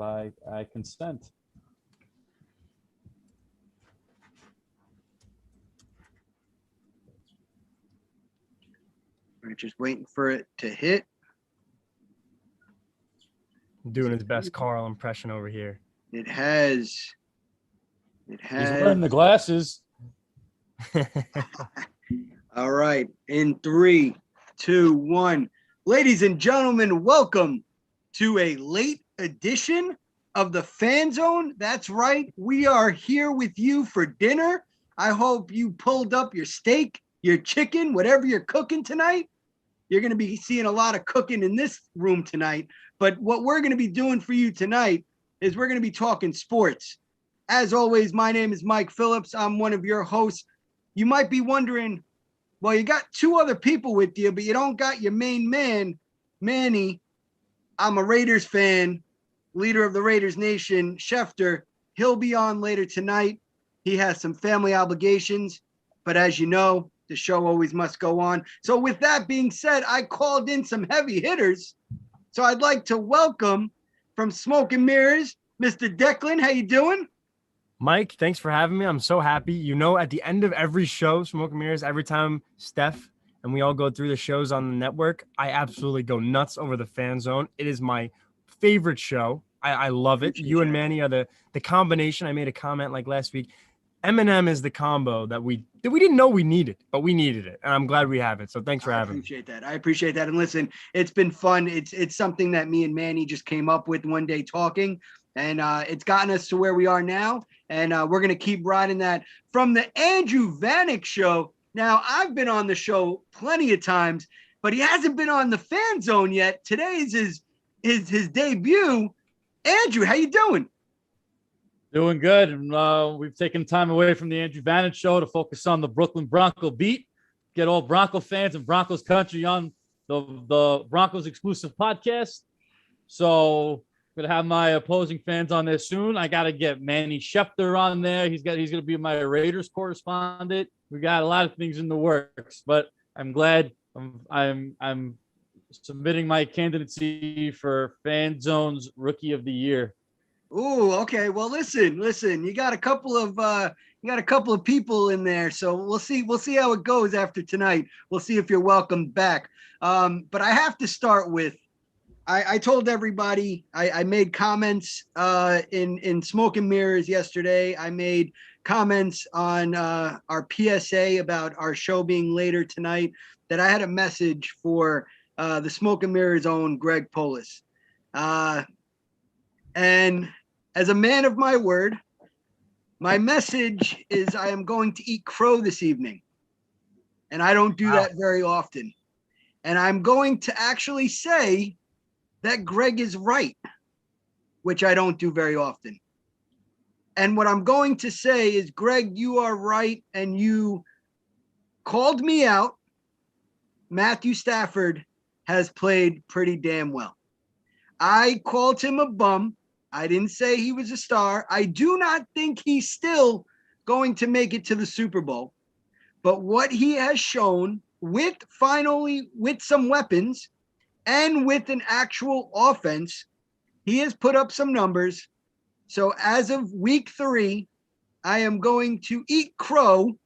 by consent. We're just waiting for it to hit. Doing his best Carl impression over here. It has. He's wearing the glasses. All right. In 3, 2, 1. Ladies and gentlemen, welcome to a late edition of the Fan Zone. That's right. We are here with you for dinner. I hope you pulled up your steak, your chicken, whatever you're cooking tonight. You're going to be seeing a lot of cooking in this room tonight. But what we're going to be doing for you tonight is we're going to be talking sports. As always, my name is Mike Phillips. I'm one of your hosts. You might be wondering, well, you got two other people with you, but you don't got your main man, Manny. I'm a Raiders fan, leader of the Raiders Nation, Schefter. He'll be on later tonight. He has some family obligations, but as you know, the show always must go on. So with that being said, I called in some heavy hitters. So I'd like to welcome from Smoke and Mirrors, Mr. Declan. How you doing? Mike, thanks for having me. I'm so happy. You know, at the end of every show, Smoke and Mirrors, every time Steph and we all go through the shows on the network, I absolutely go nuts over the Fan Zone. It is my favorite show. I love it. You and Manny are the combination. I made a comment like last week. Eminem is the combo that we didn't know we needed, but we needed it. And I'm glad we have it. So thanks for having me. I appreciate that. And listen, it's been fun. It's something that me and Manny just came up with one day talking, and it's gotten us to where we are now. And we're going to keep riding that from the Andrew Vanek show. Now, I've been on the show plenty of times, but he hasn't been on the Fan Zone yet. Today's his debut. Andrew, how you doing? Doing good. And we've taken time away from the Andrew Vantage show to focus on the Brooklyn Bronco beat. Get all Bronco fans and Broncos country on the Broncos exclusive podcast. So I'm gonna have my opposing fans on there soon. I gotta get Manny Schefter on there. He's gonna be my Raiders correspondent. We got a lot of things in the works, but I'm glad I'm submitting my candidacy for Fan Zone's Rookie of the Year. Oh, okay. Well, listen. You got a couple of people in there, so we'll see how it goes after tonight. We'll see if you're welcomed back. But I have to start with, I told everybody I made comments in Smoke and Mirrors yesterday. I made comments on our PSA about our show being later tonight. That I had a message for the Smoke and Mirrors own Greg Polis, and as a man of my word, my message is I am going to eat crow this evening. And I don't do that very often. And I'm going to actually say that Greg is right, which I don't do very often. And what I'm going to say is, Greg, you are right. And you called me out. Matthew Stafford has played pretty damn well. I called him a bum. I didn't say he was a star. I do not think he's still going to make it to the Super Bowl. But what he has shown with some weapons and with an actual offense, he has put up some numbers. So as of week 3, I am going to eat crow.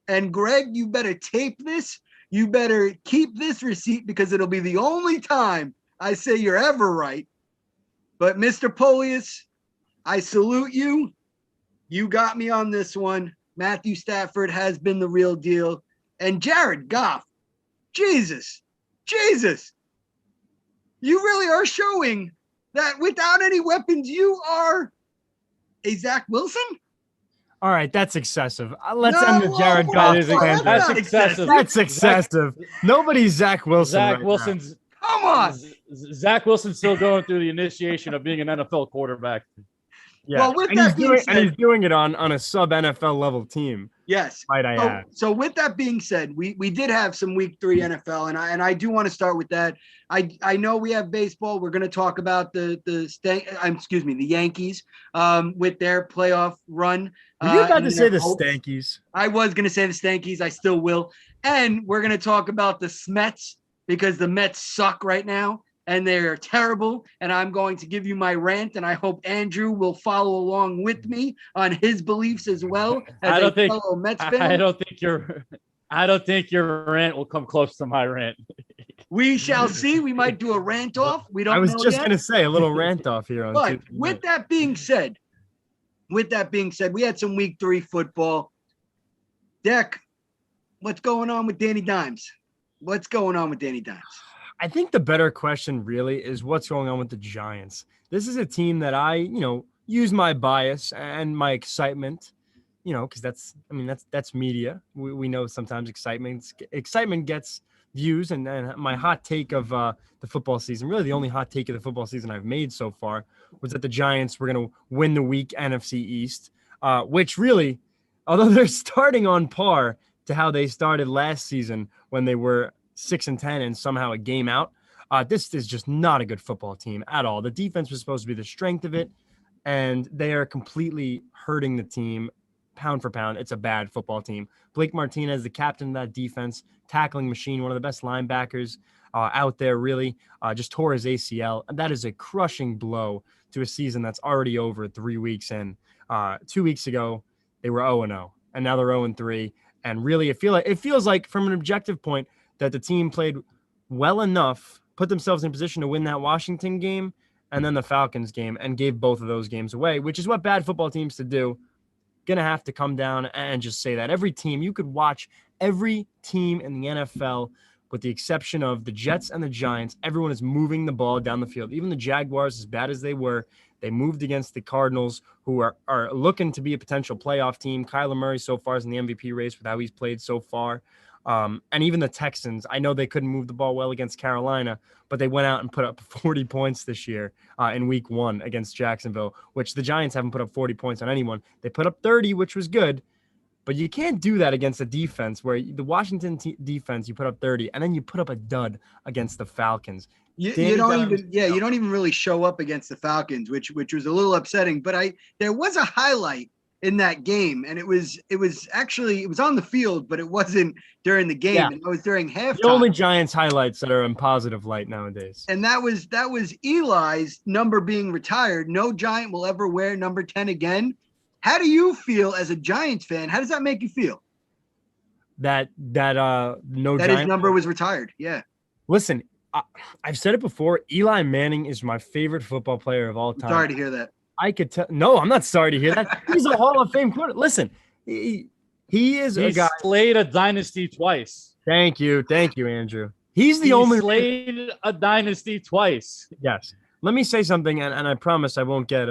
And Greg, you better tape this. You better keep this receipt because it'll be the only time I say you're ever right. But Mr. Polius, I salute you. You got me on this one. Matthew Stafford has been the real deal. And Jared Goff, Jesus. You really are showing that without any weapons, you are a Zach Wilson? All right, that's excessive. Let's end the Jared Goff. That's excessive. That's excessive. Nobody's Zach Wilson. Zach right Wilson's now. Come on. Zach Wilson's still going through the initiation of being an NFL quarterback. Yeah, well, with that being said, he's doing it on a sub NFL level team. Yes. Might I add. So with that being said, we did have some week 3 NFL, and I do want to start with that. I know we have baseball. We're going to talk about the Yankees with their playoff run. Were you about to say the Stankies? I was going to say the Stankies. I still will. And we're going to talk about the Smets because the Mets suck right now. and they're terrible. And I'm going to give you my rant, and I hope Andrew will follow along with me on his beliefs as well as a fellow Mets fan. I don't think your rant will come close to my rant. We shall see. We might do a rant off. We don't know. I was just going to say a little rant off here on But with that being said, we had some week 3 football. Deck, what's going on with Danny Dimes? What's going on with Danny Dimes? I think the better question really is what's going on with the Giants. This is a team that I, use my bias and my excitement, because that's media. We know sometimes excitement gets views, and my hot take of the football season, really the only hot take of the football season I've made so far, was that the Giants were going to win the week NFC East, which really, although they're starting on par to how they started last season when they were 6-10 and somehow a game out, this is just not a good football team at all. The defense was supposed to be the strength of it, and they are completely hurting the team pound for pound. It's a bad football team. Blake Martinez, the captain of that defense, tackling machine, one of the best linebackers out there, really just tore his ACL. And that is a crushing blow to a season that's already over 3 weeks in. 2 weeks ago, they were 0-0, and now they're 0-3. And really, it feels like, from an objective point, that the team played well enough, put themselves in a position to win that Washington game and then the Falcons game, and gave both of those games away, which is what bad football teams to do. Going to have to come down and just say that every team, you could watch every team in the NFL, with the exception of the Jets and the Giants, everyone is moving the ball down the field. Even the Jaguars, as bad as they were, they moved against the Cardinals, who are looking to be a potential playoff team. Kyler Murray so far is in the MVP race with how he's played so far. And even the Texans, I know they couldn't move the ball well against Carolina, but they went out and put up 40 points this year in week 1 against Jacksonville, which the Giants haven't put up 40 points on anyone. They put up 30, which was good, but you can't do that against a defense where the Washington defense, you put up 30, and then you put up a dud against the Falcons. You don't even really show up against the Falcons, which was a little upsetting. But there was a highlight in that game, and it was on the field, but it wasn't during the game. Yeah. And it was during halftime. The only Giants highlights that are in positive light nowadays. And that was Eli's number being retired. No Giant will ever wear number 10 again. How do you feel as a Giants fan? How does that make you feel? That his number was retired. Yeah. Listen, I've said it before. Eli Manning is my favorite football player of all time. Sorry to hear that. I could tell. No, I'm not sorry to hear that. He's a Hall of Fame quarterback. Listen, he is a guy. He slayed a dynasty twice. Thank you, Andrew. He slayed a dynasty twice. Yes. Let me say something, and I promise I won't get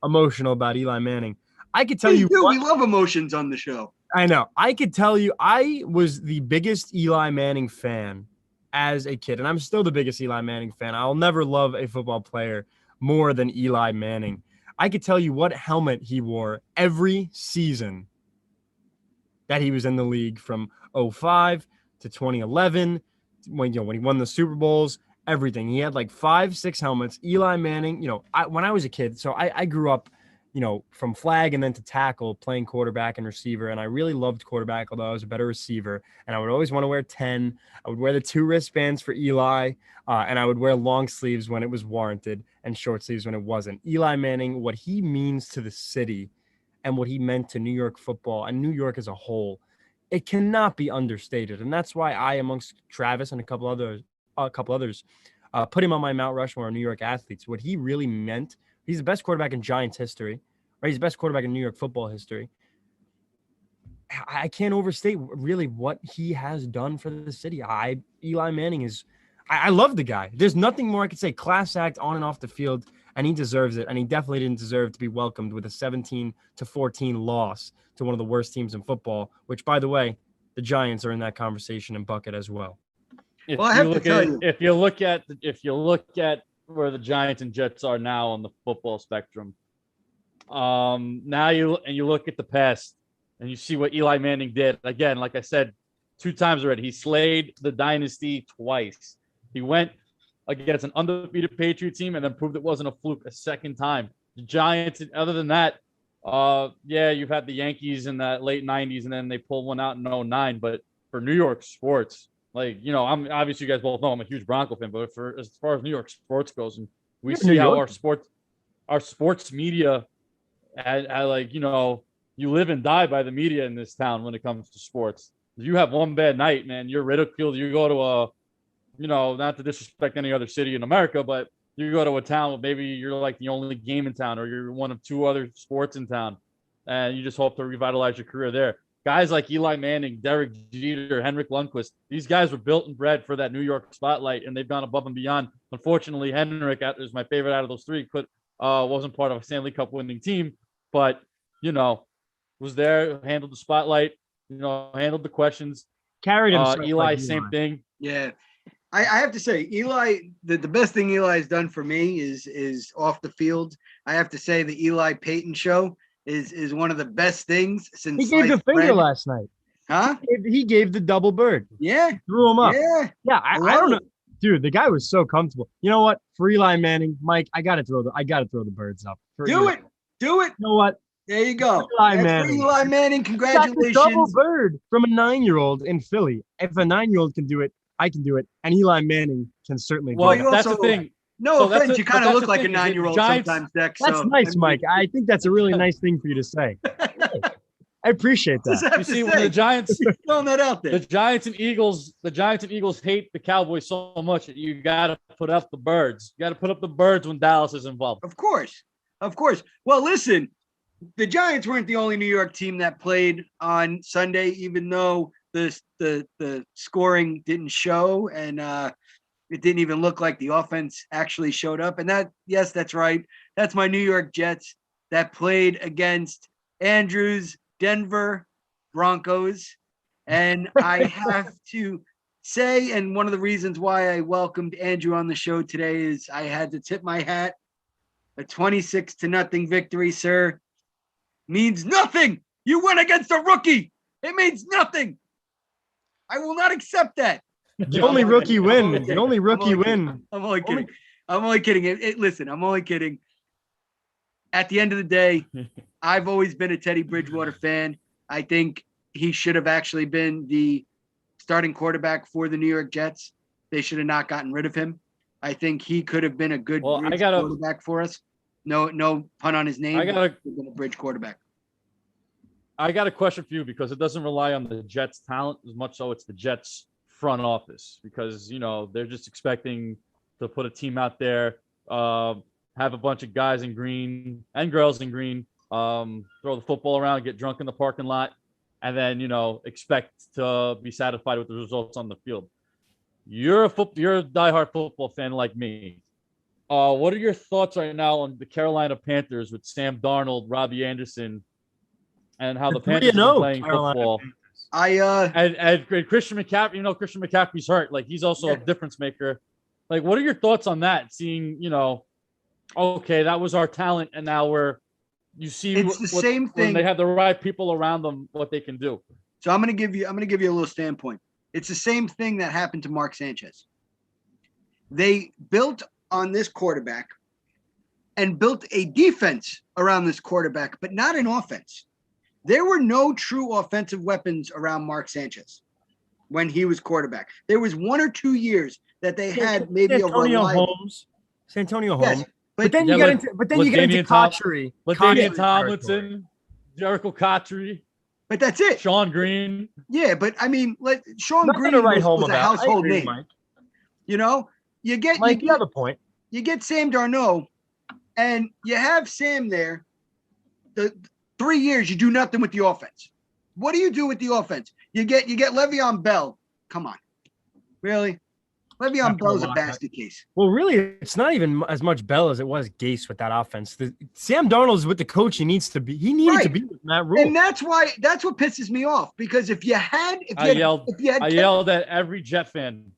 emotional about Eli Manning. I could tell you. We love emotions on the show. I know. I could tell you I was the biggest Eli Manning fan as a kid, and I'm still the biggest Eli Manning fan. I'll never love a football player more than Eli Manning. I could tell you what helmet he wore every season that he was in the league, from 2005 to 2011, when he won the Super Bowls, everything. He had like 5-6 helmets. Eli Manning, when I was a kid, so I grew up, from flag and then to tackle, playing quarterback and receiver. And I really loved quarterback, although I was a better receiver. And I would always want to wear 10. I would wear the 2 wristbands for Eli, and I would wear long sleeves when it was warranted and short sleeves when it wasn't. Eli Manning, what he means to the city and what he meant to New York football and New York as a whole, it cannot be understated. And that's why I, amongst Travis and a couple others, put him on my Mount Rushmore of New York athletes. What he really meant. He's the best quarterback in Giants history, right? He's the best quarterback in New York football history. I can't overstate really what he has done for the city. Eli Manning is, I love the guy. There's nothing more I could say. Class act on and off the field, and he deserves it. And he definitely didn't deserve to be welcomed with a 17-14 loss to one of the worst teams in football, which, by the way, the Giants are in that conversation and bucket as well. If you look at where the Giants and Jets are now on the football spectrum. Now you look at the past and you see what Eli Manning did. Again, like I said, 2 times already. He slayed the dynasty twice. He went against an undefeated Patriot team and then proved it wasn't a fluke a second time. The Giants, other than that, you've had the Yankees in the late 90s and then they pulled one out in 2009. But for New York sports, like, I'm obviously, you guys both know I'm a huge Bronco fan, but as far as New York sports goes, and we You're see New how York. our sports media, like, you live and die by the media in this town when it comes to sports. If you have one bad night, man, you're ridiculed. You go to not to disrespect any other city in America, but you go to a town where maybe you're like the only game in town, or you're one of two other sports in town, and you just hope to revitalize your career there. Guys like Eli Manning, Derek Jeter, Henrik Lundqvist, these guys were built and bred for that New York spotlight, and they've gone above and beyond. Unfortunately, Henrik is my favorite out of those three. Wasn't part of a Stanley Cup winning team, but was there, handled the spotlight, handled the questions. Carried himself. Eli, like same thing. Yeah. I have to say, Eli, the best thing Eli's done for me is off the field. I have to say the Eli Payton show is one of the best things since He gave the finger last night. Huh? He gave the double bird. Yeah. Threw him up. Yeah. I don't know. Dude, the guy was so comfortable. You know what? For Eli Manning, Mike, I gotta throw the birds up. Do it. You know what? There you go. Eli Manning. Eli Manning, congratulations. Double bird from a 9-year-old in Philly. If a 9-year-old can do it, I can do it. And Eli Manning can certainly do it. Well, that's the thing. No offense, you kind of look like a 9-year-old sometimes, Dex. That's nice, Mike. I think that's a really nice thing for you to say. I appreciate that. You see, when the Giants throwing that out there, the Giants and Eagles hate the Cowboys so much that you got to put up the birds. You got to put up the birds when Dallas is involved. Of course. Well, listen, the Giants weren't the only New York team that played on Sunday, even though the scoring didn't show and it didn't even look like the offense actually showed up. And that's right. That's my New York Jets that played against Andrew's Denver Broncos. And I have to say, and one of the reasons why I welcomed Andrew on the show today is I had to tip my hat. A 26-0 victory, sir, means nothing. You went against a rookie. It means nothing. I will not accept that. The only rookie win. The only rookie win. I'm only kidding. I'm only kidding. Listen, I'm only kidding. At the end of the day, I've always been a Teddy Bridgewater fan. I think he should have actually been the starting quarterback for the New York Jets. They should have not gotten rid of him. I think he could have been a good quarterback for us. No pun on his name. Been a bridge quarterback. I got a question for you because it doesn't rely on the Jets' talent as much so it's the Jets' front office because, they're just expecting to put a team out there, have a bunch of guys in green and girls in green, throw the football around, get drunk in the parking lot, and then, expect to be satisfied with the results on the field. You're a diehard football fan like me. What are your thoughts right now on the Carolina Panthers with Sam Darnold, Robbie Anderson, and how the Panthers are playing football? And Christian McCaffrey, Christian McCaffrey's hurt. Like, he's also a difference maker. Like, what are your thoughts on that? Seeing, okay, that was our talent, and now it's the same thing. When they have the right people around them, what they can do. So I'm gonna give you a little standpoint. It's the same thing that happened to Mark Sanchez. They built on this quarterback and built a defense around this quarterback, but not an offense. There were no true offensive weapons around Mark Sanchez when he was quarterback. There was 1 or 2 years that they had maybe Santonio Holmes. Yes, but then you get into Cotchery. Damian Tomlinson, Jericho Cotchery. But that's it. Sean Green. Yeah, but I mean, Sean Green was a household name. Mike. You have a point. You get Sam Darnold, and you have Sam there. The 3 years you do nothing with the offense. What do you do with the offense? You get Le'Veon Bell. Come on, really? Le'Veon Bell's a basket case. Well, really, it's not even as much Bell as it was Gase with that offense. Sam Darnold's with the coach he needs to be. He needed to be with Matt Rule. And that's what pisses me off because I yelled at every Jet fan.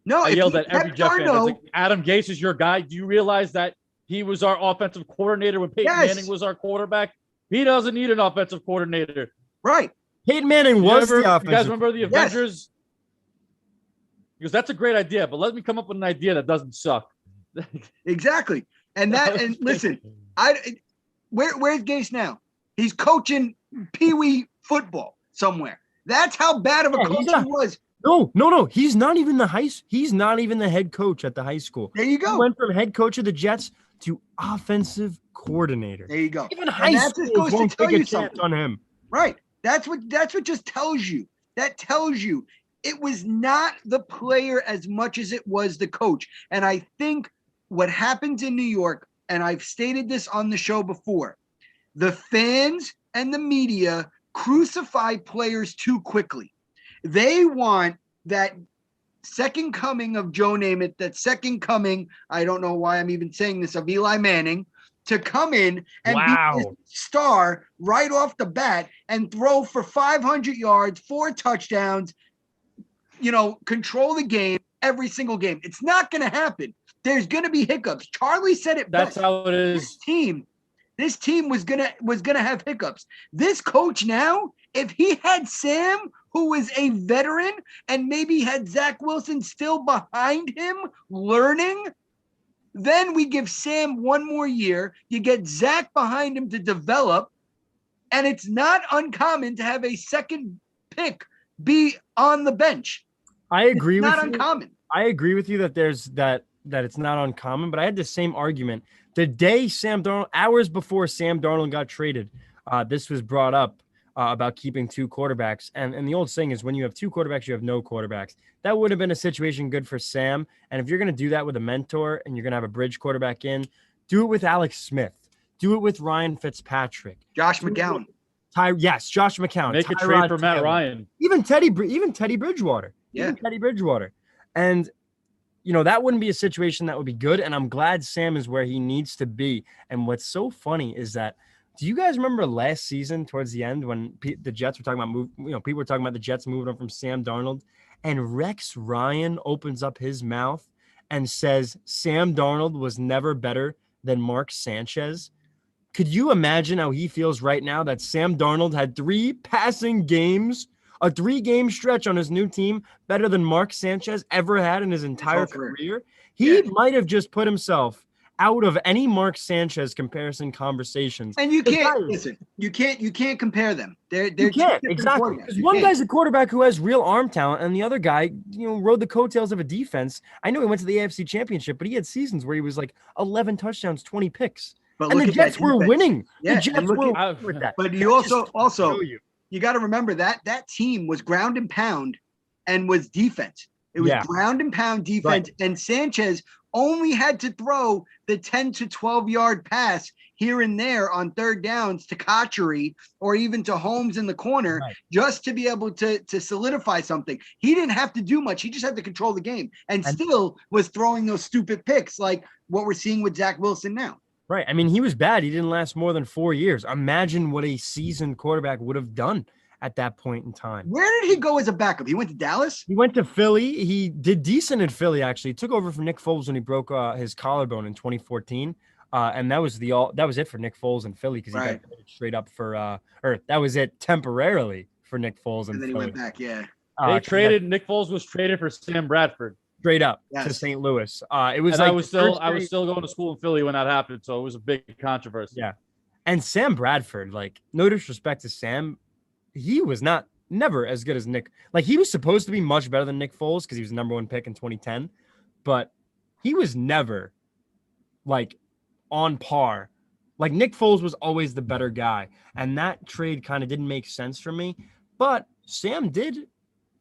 No, I yelled at every Jet fan. Like, Adam Gase is your guy. Do you realize that he was our offensive coordinator when Peyton Manning was our quarterback? He doesn't need an offensive coordinator. Right. Peyton Manning was the offensive. You guys remember the Avengers? Because that's a great idea, but let me come up with an idea that doesn't suck. Exactly. And listen, where's Gase now? He's coaching Pee Wee football somewhere. That's how bad of a coach he was No. He's not even he's not even the head coach at the high school. There you He go. went from head coach of the Jets to offensive coordinator. There you go. Even And high that just schools goes to won't tell take a you chance something. on him. Right. That's what just tells you. That tells you it was not the player as much as it was the coach. And I think what happens in New York, and I've stated this on the show before, the fans and the media crucify players too quickly. They want that second coming of Joe Namath, that second coming, I don't know why I'm even saying this, of Eli Manning, to come in and be this star right off the bat and throw for 500 yards, 4 touchdowns, control the game every single game. It's not going to happen. There's going to be hiccups. Charlie said it That's best. how it is. This team was gonna have hiccups. This coach now, if he had Sam, who was a veteran, and maybe had Zach Wilson still behind him learning, then we give Sam one more year. You get Zach behind him to develop, and it's not uncommon to have a second pick be on the bench. I agree with you. Not uncommon. I agree with you that there's that it's not uncommon, but I had the same argument the day hours before Sam Darnold got traded. This was brought up about keeping 2 quarterbacks. And the old saying is when you have 2 quarterbacks, you have no quarterbacks. That would have been a situation good for Sam. And if you're going to do that with a mentor and you're going to have a bridge quarterback in, do it with Alex Smith. Do it with Ryan Fitzpatrick. Josh McCown. Josh McCown. Make a trade for Matt Ryan. Even Teddy Bridgewater. Yeah. Teddy Bridgewater. And that wouldn't be a situation that would be good. And I'm glad Sam is where he needs to be. And what's so funny is that, do you guys remember last season towards the end when the Jets were talking about people were talking about the Jets moving on from Sam Darnold, and Rex Ryan opens up his mouth and says Sam Darnold was never better than Mark Sanchez. Could you imagine how he feels right now that Sam Darnold had 3 passing games, a 3-game stretch on his new team, better than Mark Sanchez ever had in his entire career? He might have just put himself out of any Mark Sanchez comparison conversations. And you can't listen. You can't compare them. They're you can't exactly because one guy's a quarterback who has real arm talent, and the other guy, rode the coattails of a defense. I know he went to the AFC Championship, but he had seasons where he was like 11 touchdowns, 20 picks, and the Jets were winning. Yeah, the Jets were with that. But you also you got to remember that team was ground and pound, and was defense. It was ground and pound defense, and Sanchez only had to throw the 10 to 12 yard pass here and there on third downs to Kotchery or even to Holmes in the corner just to be able to solidify something. He didn't have to do much. He just had to control the game and still was throwing those stupid picks like what we're seeing with Zach Wilson now. Right. I mean, he was bad. He didn't last more than 4 years. Imagine what a seasoned quarterback would have done at that point in time. Where did he go as a backup? He went to Dallas? He went to Philly. He did decent in Philly, actually. He took over from Nick Foles when he broke his collarbone in 2014. And that was it for Nick Foles in Philly because he got straight up for that was it temporarily for Nick Foles in Philly. And then he went back, Nick Foles was traded for Sam Bradford. Straight up to St. Louis. It was I was still going to school in Philly when that happened, so it was a big controversy. Yeah. And Sam Bradford, like, no disrespect to Sam, he was never as good as Nick. Like, he was supposed to be much better than Nick Foles because he was the number 1 pick in 2010, but he was never like on par. Like, Nick Foles was always the better guy, and that trade kind of didn't make sense for me. But Sam did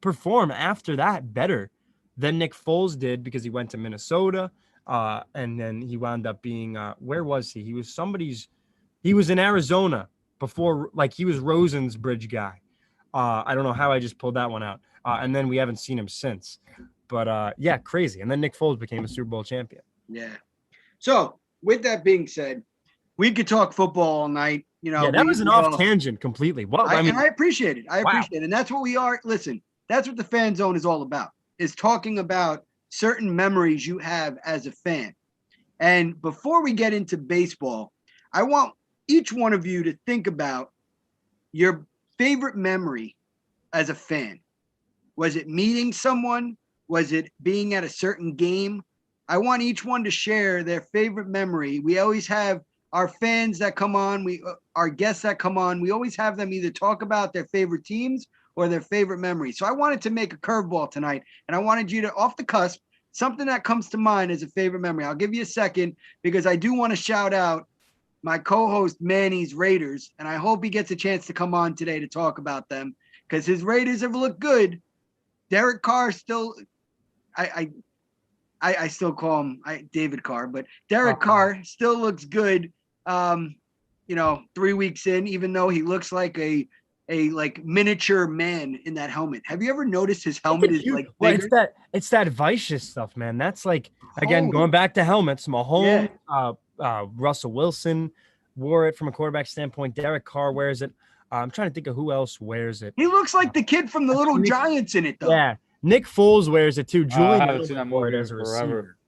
perform after that better than Nick Foles did because he went to Minnesota, and then he wound up being where was he? He was in Arizona before, like, he was Rosen's bridge guy. I don't know how I just pulled that one out. And then we haven't seen him since. But crazy. And then Nick Foles became a Super Bowl champion. Yeah. So with that being said, we could talk football all night. That was an off tangent completely. Well, I appreciate it. I appreciate it. And that's what we are. Listen, that's what the Fan Zone is all about, is talking about certain memories you have as a fan. And before we get into baseball, I want each one of you to think about your favorite memory as a fan. Was it meeting someone? Was it being at a certain game? I want each one to share their favorite memory. We always have our fans that come on, our guests that come on. We always have them either talk about their favorite teams or their favorite memory. So I wanted to make a curveball tonight, and I wanted you to, off the cusp, something that comes to mind as a favorite memory. I'll give you a second because I do want to shout out my co-host Manny's Raiders, and I hope he gets a chance to come on today to talk about them because his Raiders have looked good. Derek Carr still, I still call him David Carr, but Derek Carr still looks good. 3 weeks in, even though he looks like a like miniature man in that helmet. Have you ever noticed his helmet is like bigger? Well, it's that Vicious stuff, man. That's like, again, going back to helmets, Mahomes, Russell Wilson wore it from a quarterback standpoint. Derek Carr wears it. I'm trying to think of who else wears it. He looks like the kid from the Little Giants in it, though. Yeah, Nick Foles wears it too. Julian I haven't seen that wore it movie as a forever. receiver.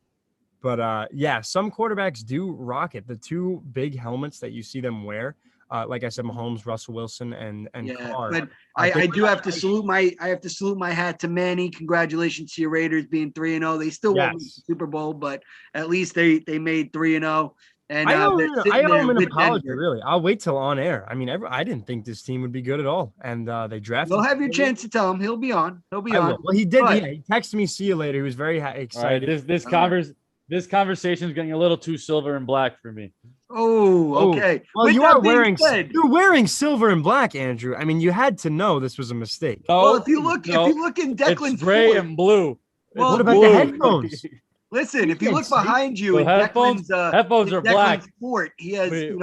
But yeah, some quarterbacks do rock it. The two big helmets that you see them wear, like I said, Mahomes, Russell Wilson, and Carr. But I do have to salute my hat to Manny. Congratulations to your Raiders being 3-0. They still won't make the Super Bowl, but at least they made 3-0. And I owe him an apology, really. I'll wait till on air. I mean, I didn't think this team would be good at all, and they drafted. You'll have your chance to tell him. He'll be on. He'll be on. Well, he did. He texted me, "See you later." He was very excited. Right, this conversation is getting a little too silver and black for me. Oh, okay. Well, you're wearing silver and black, Andrew. I mean, you had to know this was a mistake. Well, if you look in Declan's it's gray Ford, and blue. Well, what about the headphones? Listen, if you look behind you, headphones are black. Sport, he has, he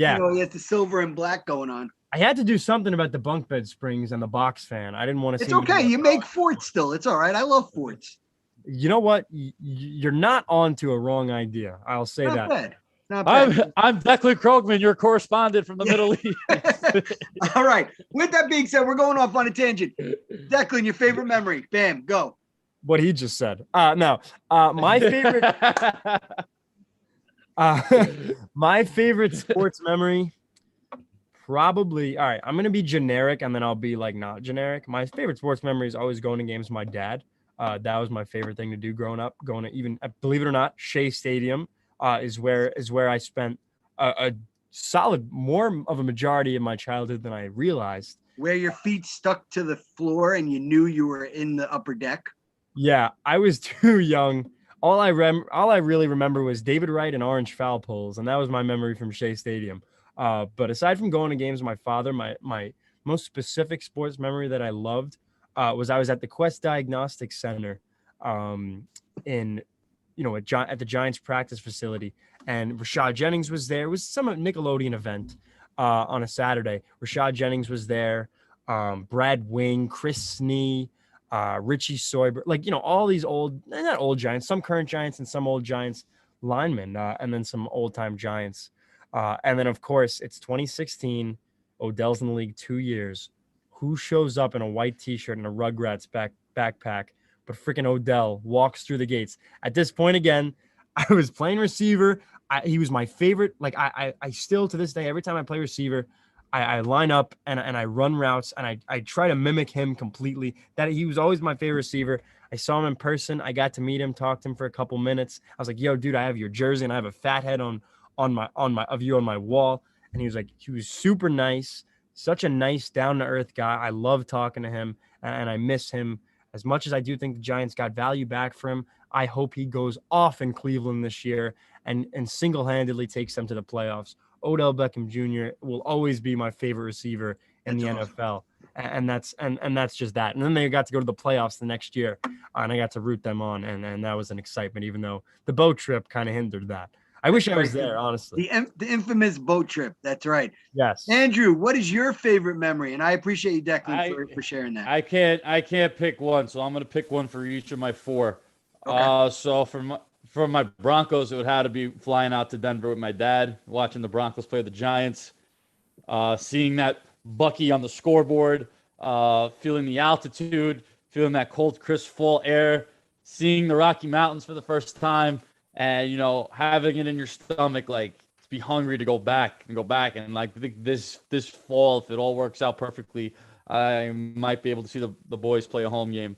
has the silver and black going on. I had to do something about the bunk bed springs and the box fan. I didn't want to. It's okay. You make forts still. It's all right. I love forts. You know what? You're not on to a wrong idea. I'll say not that. Bad. Not bad. I'm Declan Krogman, your correspondent from the Middle East. All right. With that being said, we're going off on a tangent. Declan, your favorite memory. Bam, go. What he just said. No. My favorite my favorite sports memory, probably. All right, I'm gonna be generic and then I'll be like not generic. My favorite sports memory is always going to games with my dad. That was my favorite thing to do growing up. Going to, even, believe it or not, Shea Stadium is where I spent a solid, more of a majority of my childhood than I realized. Where your feet stuck to the floor and you knew you were in the upper deck. Yeah, I was too young. All I really remember was David Wright and orange foul poles, and that was my memory from Shea Stadium. But aside from going to games with my father, my most specific sports memory that I loved was I was at the Quest Diagnostic Center at the Giants practice facility, and Rashad Jennings was there. It was some Nickelodeon event on a Saturday. Rashad Jennings was there, Brad Wing, Chris Snee, Richie Soyber, all these not old Giants, some current Giants and some old Giants linemen, and then some old-time Giants. And then, of course, it's 2016. Odell's in the league 2 years. Who shows up in a white T-shirt and a Rugrats backpack? But freaking Odell walks through the gates. At this point, again, I was playing receiver. He was my favorite. I still, to this day, every time I play receiver, I line up and I run routes and I try to mimic him completely. That he was always my favorite receiver. I saw him in person. I got to meet him, talk to him for a couple minutes. I was like, "Yo, dude, I have your jersey and I have a fat head on my wall." And he was super nice, such a nice, down to earth guy. I love talking to him and I miss him as much as I do think the Giants got value back for him. I hope he goes off in Cleveland this year and single-handedly takes them to the playoffs. Odell Beckham Jr. will always be my favorite receiver in the NFL. And that's just that. And then they got to go to the playoffs the next year, and I got to root them on, and that was an excitement, even though the boat trip kind of hindered that. I wish I was there, honestly. The infamous boat trip. That's right. Yes. Andrew, what is your favorite memory? And I appreciate you, Declan, for sharing that. I can't pick one, so I'm going to pick one for each of my four. Okay. So for my Broncos, it would have to be flying out to Denver with my dad, watching the Broncos play the Giants, seeing that Bucky on the scoreboard, feeling the altitude, feeling that cold, crisp fall air, seeing the Rocky Mountains for the first time, and having it in your stomach, like to be hungry to go back. And I think this fall, if it all works out perfectly, I might be able to see the boys play a home game.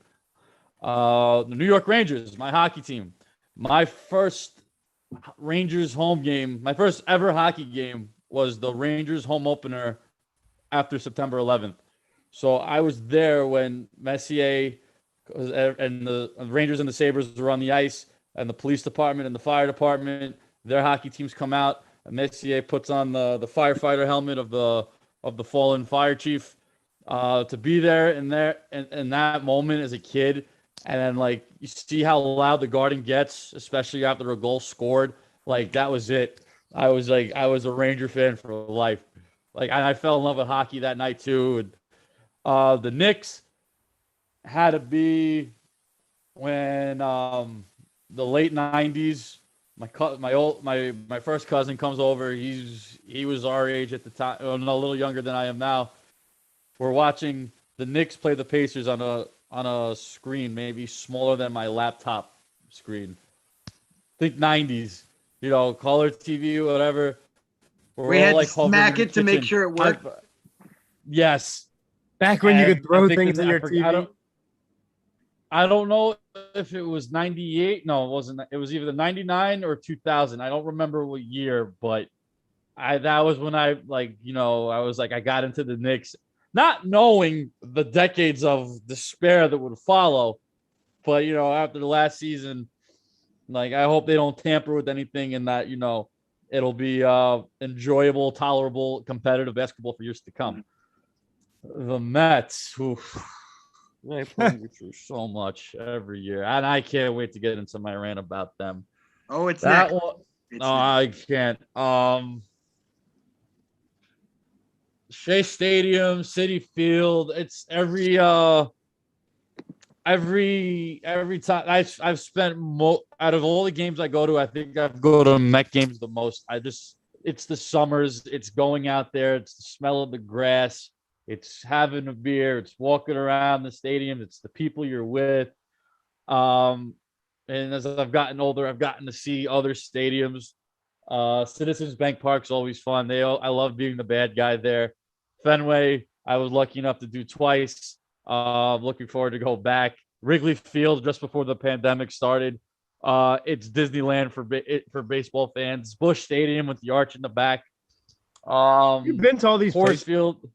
The New York Rangers, my hockey team. My first Rangers home game, my first ever hockey game was the Rangers home opener after September 11th. So I was there when Messier and the Rangers and the Sabres were on the ice, and the police department and the fire department, their hockey teams come out. And Messier puts on the firefighter helmet of the fallen fire chief. To be there in that moment as a kid, and then like you see how loud the Garden gets, especially after a goal scored. Like that was it. I was a Ranger fan for life. Like I fell in love with hockey that night too. And, the Knicks had to be when the late '90s. My first cousin comes over. He was our age at the time, a little younger than I am now. We're watching the Knicks play the Pacers on a screen maybe smaller than my laptop screen. Think '90s, color TV, whatever. We had to smack it to make sure it worked. Yes. Back when you could throw things in your TV. I don't know if it was 98. No, it wasn't. It was either 99 or 2000. I don't remember what year, but that was when I was like, I got into the Knicks, not knowing the decades of despair that would follow. But, after the last season, like, I hope they don't tamper with anything and that, it'll be enjoyable, tolerable, competitive basketball for years to come. The Mets, they put me through so much every year, and I can't wait to get into my rant about them. Oh, it's that next. one. No, I can't. Shea Stadium, City Field. It's every time I've spent out of all the games I go to, I think I've go to Met games the most. It's the summers. It's going out there. It's the smell of the grass. It's having a beer. It's walking around the stadium. It's the people you're with. And as I've gotten older, I've gotten to see other stadiums. Citizens Bank Park's always fun. I love being the bad guy there. Fenway, I was lucky enough to do twice. Looking forward to go back. Wrigley Field, just before the pandemic started. It's Disneyland for baseball fans. Busch Stadium with the arch in the back. You've been to all these Coors places. Field.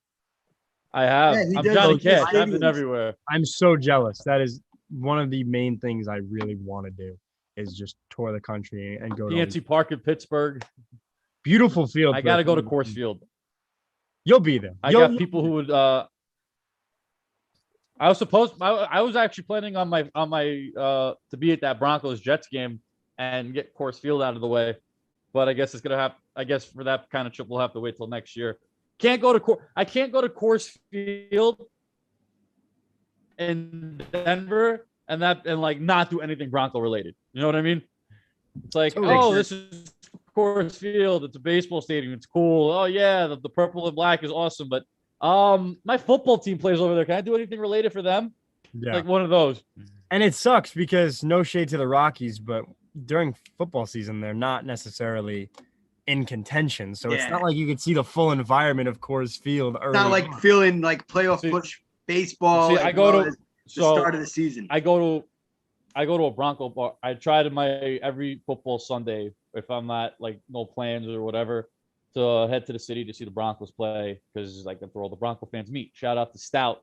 I have. Yeah, I'm Johnny Cash. I've been everywhere. I'm so jealous. That is one of the main things I really want to do is just tour the country and go to PNC Park in Pittsburgh. Beautiful field. I got to go to Coors Field. You'll be there. I got people who would. I was actually planning on my to be at that Broncos Jets game and get Coors Field out of the way, but I guess I guess for that kind of trip we'll have to wait till next year. I can't go Coors Field in Denver and not do anything Bronco related. You know what I mean? It's like, this is Coors Field. It's a baseball stadium. It's cool. Oh yeah, the purple and black is awesome. But my football team plays over there. Can I do anything related for them? Yeah. Like one of those. And it sucks because no shade to the Rockies, but during football season, they're not necessarily in contention. So it's not like you could see the full environment of Coors Field. It's not like feeling like playoff push baseball. I go to the start of the season. I go to a Bronco bar. I try to every football Sunday, if I'm not like no plans or whatever, to head to the city to see the Broncos play because that's where all the Bronco fans meet. Shout out to Stout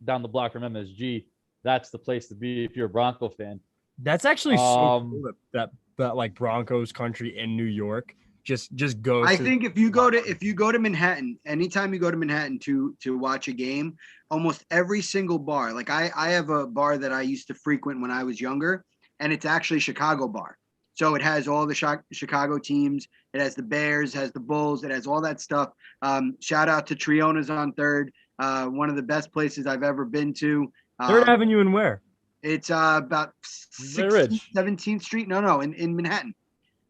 down the block from MSG. That's the place to be if you're a Bronco fan. That's actually so cool that like Broncos country in New York just goes. I think if you go to Manhattan, anytime you go to Manhattan to watch a game, almost every single bar, like I have a bar that I used to frequent when I was younger, and it's actually a Chicago bar. So it has all the Chicago teams. It has the Bears, has the Bulls, it has all that stuff. Shout out to Triona's on Third, one of the best places I've ever been to. Third Avenue and where? It's about 17th Street. No, in Manhattan.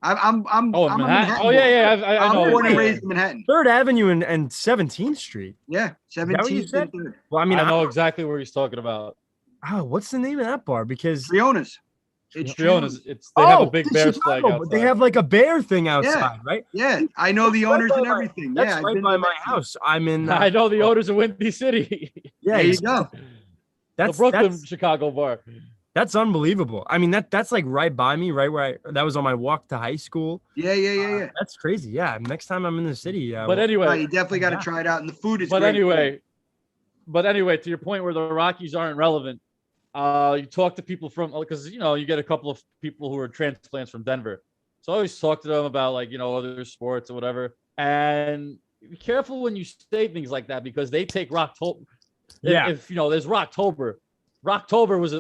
I'm Manhattan. A Manhattan oh yeah, I know. I'm born and raised in Manhattan. Third Avenue and 17th Street. Yeah, 17th and 3rd. Well, I mean, I know exactly where he's talking about. Oh, what's the name of that bar? Because Triona's. It's Triona's. They have a big Bears flag outside. They have like a bear thing outside, right? Yeah, I know the owners and everything. That's right by my house. I'm in. I know the owners of Windy City. Yeah, there you go. That's the Brooklyn Chicago bar. That's unbelievable. I mean, that's like right by me, right where that was on my walk to high school. Yeah. That's crazy. Yeah, next time I'm in the city. But anyway, you definitely got to try it out, and the food is. But great. anyway, but anyway, to your point where the Rockies aren't relevant, you talk to people from, because you get a couple of people who are transplants from Denver. So I always talk to them about other sports or whatever. And be careful when you say things like that because they take Rocktober. Yeah. If there's Rocktober. Rocktober was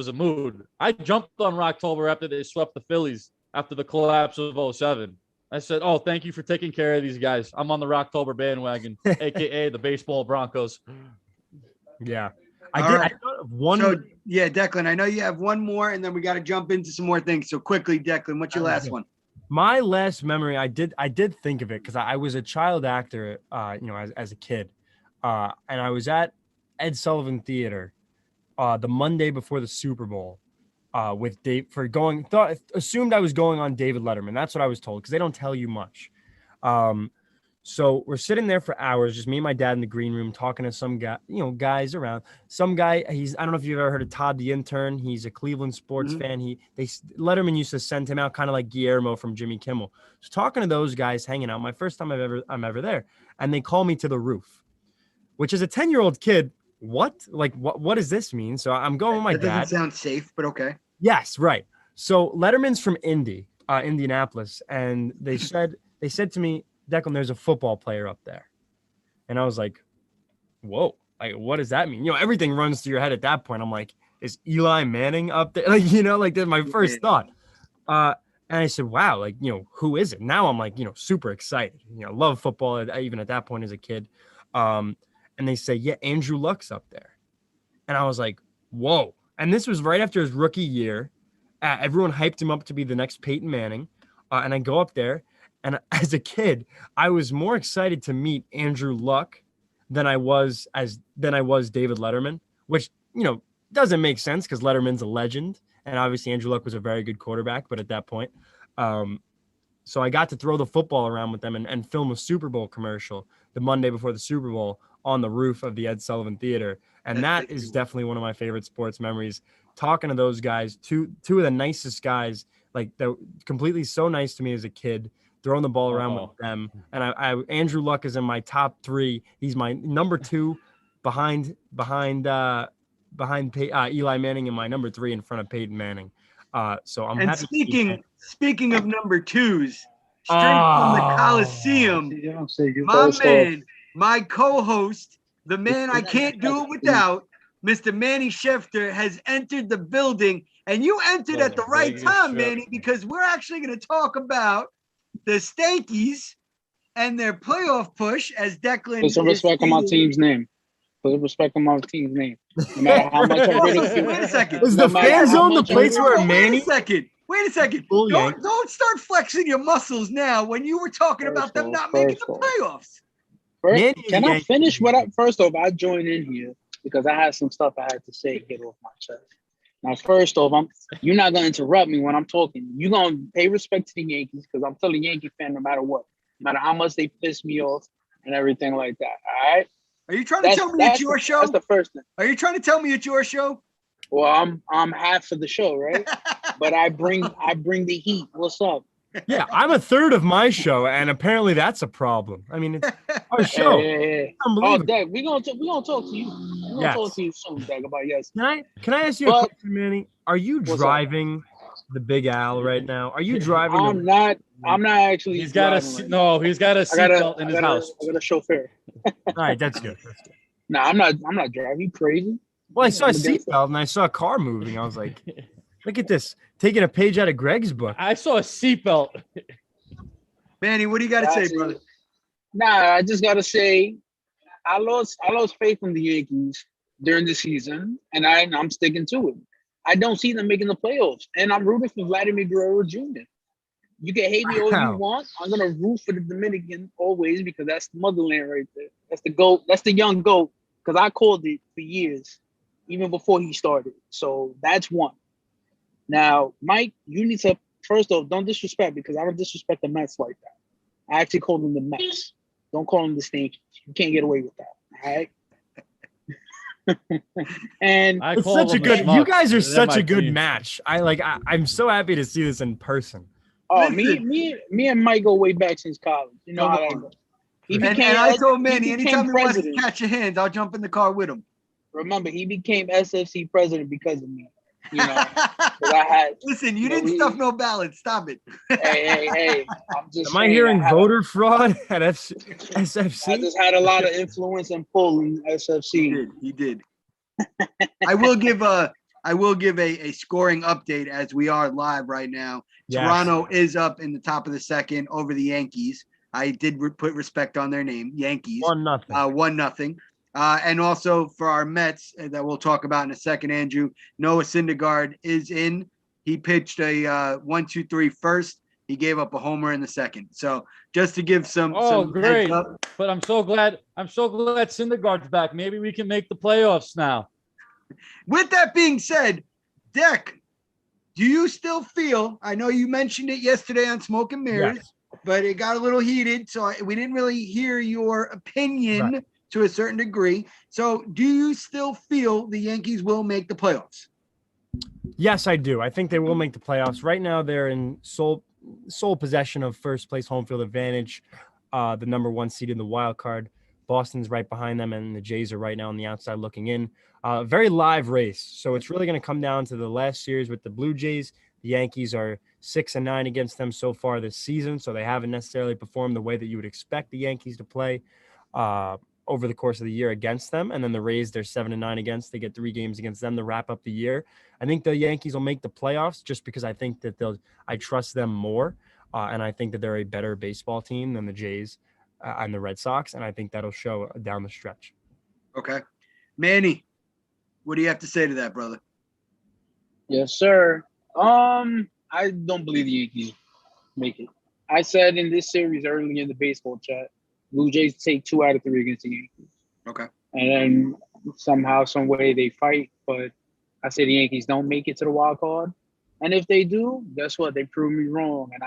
a mood. I jumped on Rocktober after they swept the Phillies after the collapse of 07. I said, "Oh, thank you for taking care of these guys. I'm on the Rocktober bandwagon, aka the baseball Broncos." Yeah. All I right. thought of one. So, yeah, Declan, I know you have one more, and then we got to jump into some more things. So quickly, Declan, what's your last one? My last memory, I did think of it because I was a child actor, as a kid, and I was at Ed Sullivan Theater, the Monday before the Super Bowl, with Dave assumed I was going on David Letterman. That's what I was told because they don't tell you much. So we're sitting there for hours, just me and my dad in the green room talking to some guy, guys around. Some guy, I don't know if you've ever heard of Todd the Intern. He's a Cleveland sports fan. Letterman used to send him out kind of like Guillermo from Jimmy Kimmel. So talking to those guys, hanging out, my first time I'm ever there. And they call me to the roof, which is a 10-year-old kid. What does this mean? So I'm going with my dad. That doesn't sound safe, but okay. Yes, right. So Letterman's from Indianapolis. And they said to me, "Declan, there's a football player up there." And I was like, whoa, like, what does that mean? Everything runs through your head at that point. I'm like, is Eli Manning up there? That's my first thought. And I said, wow, who is it? Now I'm like, super excited, love football even at that point as a kid. And they say, yeah, Andrew Luck's up there. And I was like, whoa. And this was right after his rookie year. Everyone hyped him up to be the next Peyton Manning. And I go up there. And as a kid, I was more excited to meet Andrew Luck than I was David Letterman, which, doesn't make sense because Letterman's a legend. And obviously Andrew Luck was a very good quarterback. But at that point, so I got to throw the football around with them and film a Super Bowl commercial the Monday before the Super Bowl on the roof of the Ed Sullivan Theater. And that is definitely one of my favorite sports memories. Talking to those guys, two of the nicest guys, like they're completely so nice to me as a kid. Throwing the ball around with them. And Andrew Luck is in my top 3. He's my number 2 behind Eli Manning, and my number 3 in front of Peyton Manning. So I'm happy. Speaking of number 2s, straight from the Coliseum, my man, my co-host, the man I can't do it without, Mr. Manny Schefter, has entered the building. And you entered at the right time, Manny, because we're actually going to talk about the Stankies and their playoff push, as Declan. Put some respect on my team's name. Put respect on my team's name. No matter how much I ridicule. Wait a second. Is the fan zone the place where Manny? Wait a second. Don't start flexing your muscles now when you were talking about them not making the playoffs. Can I finish first off, I joined in here because I had some stuff I had to say, get off my chest. Now, first off, you're not going to interrupt me when I'm talking. You're going to pay respect to the Yankees because I'm still a Yankee fan no matter what. No matter how much they piss me off and everything like that. All right? Are you trying to tell me it's your show? That's the first thing. Are you trying to tell me it's your show? Well, I'm half of the show, right? But I bring the heat. What's up? Yeah, I'm a third of my show, and apparently that's a problem. I mean, it's our show. Oh, Dag, we're gonna talk to you. We're gonna talk to you soon, Dag, about yes. Can I ask you a question, Manny? Are you driving the Big Al right now? Are you driving? I'm not actually. He's got a seatbelt in his house. I got a chauffeur. All right, that's good. No, I'm not driving. You crazy? Well, I saw a seatbelt and I saw a car moving. I was like, look at this. Taking a page out of Greg's book. I saw a seatbelt. Manny, what do you got to say, brother? Nah, I just got to say, I lost faith in the Yankees during the season, and I'm sticking to it. I don't see them making the playoffs, and I'm rooting for Vladimir Guerrero Jr. You can hate me all you want. I'm going to root for the Dominican always because that's the motherland right there. That's the GOAT. That's the young GOAT because I called it for years, even before he started. So that's one. Now, Mike, you need to, first off, don't disrespect because I don't disrespect the Mets like that. I actually call them the Mets. Don't call them the Stankies. You can't get away with that, all right? And it's such a good. You guys are such a good match. I'm so happy to see this in person. Oh, me and Mike go way back since college. You know how that goes. He And became. I told he Manny, became anytime he wants to president. catch your hands, I'll jump in the car with him. Remember, he became SFC president because of me. You know, because I had. Listen, you didn't stuff no ballots. Stop it. Hey! I'm just. Am I saying, hearing voter fraud at SFC? I just had a lot of influence and pull in SFC. He did. I will give a scoring update as we are live right now. Yes. Toronto is up in the top of the second over the Yankees. I did put respect on their name, Yankees. 1-0. 1-0. And also for our Mets that we'll talk about in a second, Andrew, Noah Syndergaard is in. He pitched a 1-2-3 first. He gave up a homer in the second. So just to give some great. heads up. But I'm so glad Syndergaard's back. Maybe we can make the playoffs now. With that being said, Deck, do you still feel, I know you mentioned it yesterday on Smoke and Mirrors, Yes. but it got a little heated, so we didn't really hear your opinion to a certain degree. So do you still feel the Yankees will make the playoffs? Yes, I do. I think they will make the playoffs. Right now, they're in sole possession of first place home field advantage, the number 1 seed in the wild card. Boston's right behind them, and the Jays are right now on the outside looking in. Very live race. So it's really going to come down to the last series with the Blue Jays. The Yankees are 6-9 against them so far this season, so they haven't necessarily performed the way that you would expect the Yankees to play over the course of the year against them. And then the Rays, they're 7-9 against. They get 3 games against them to wrap up the year. I think the Yankees will make the playoffs just because I think that I trust them more, and I think that they're a better baseball team than the Jays and the Red Sox, and I think that'll show down the stretch. Okay. Manny, what do you have to say to that, brother? Yes, sir. I don't believe the Yankees make it. I said in this series early in the baseball chat, Blue Jays take 2 out of 3 against the Yankees. Okay. And then somehow, some way they fight, but I say the Yankees don't make it to the wild card. And if they do, guess what? They prove me wrong. And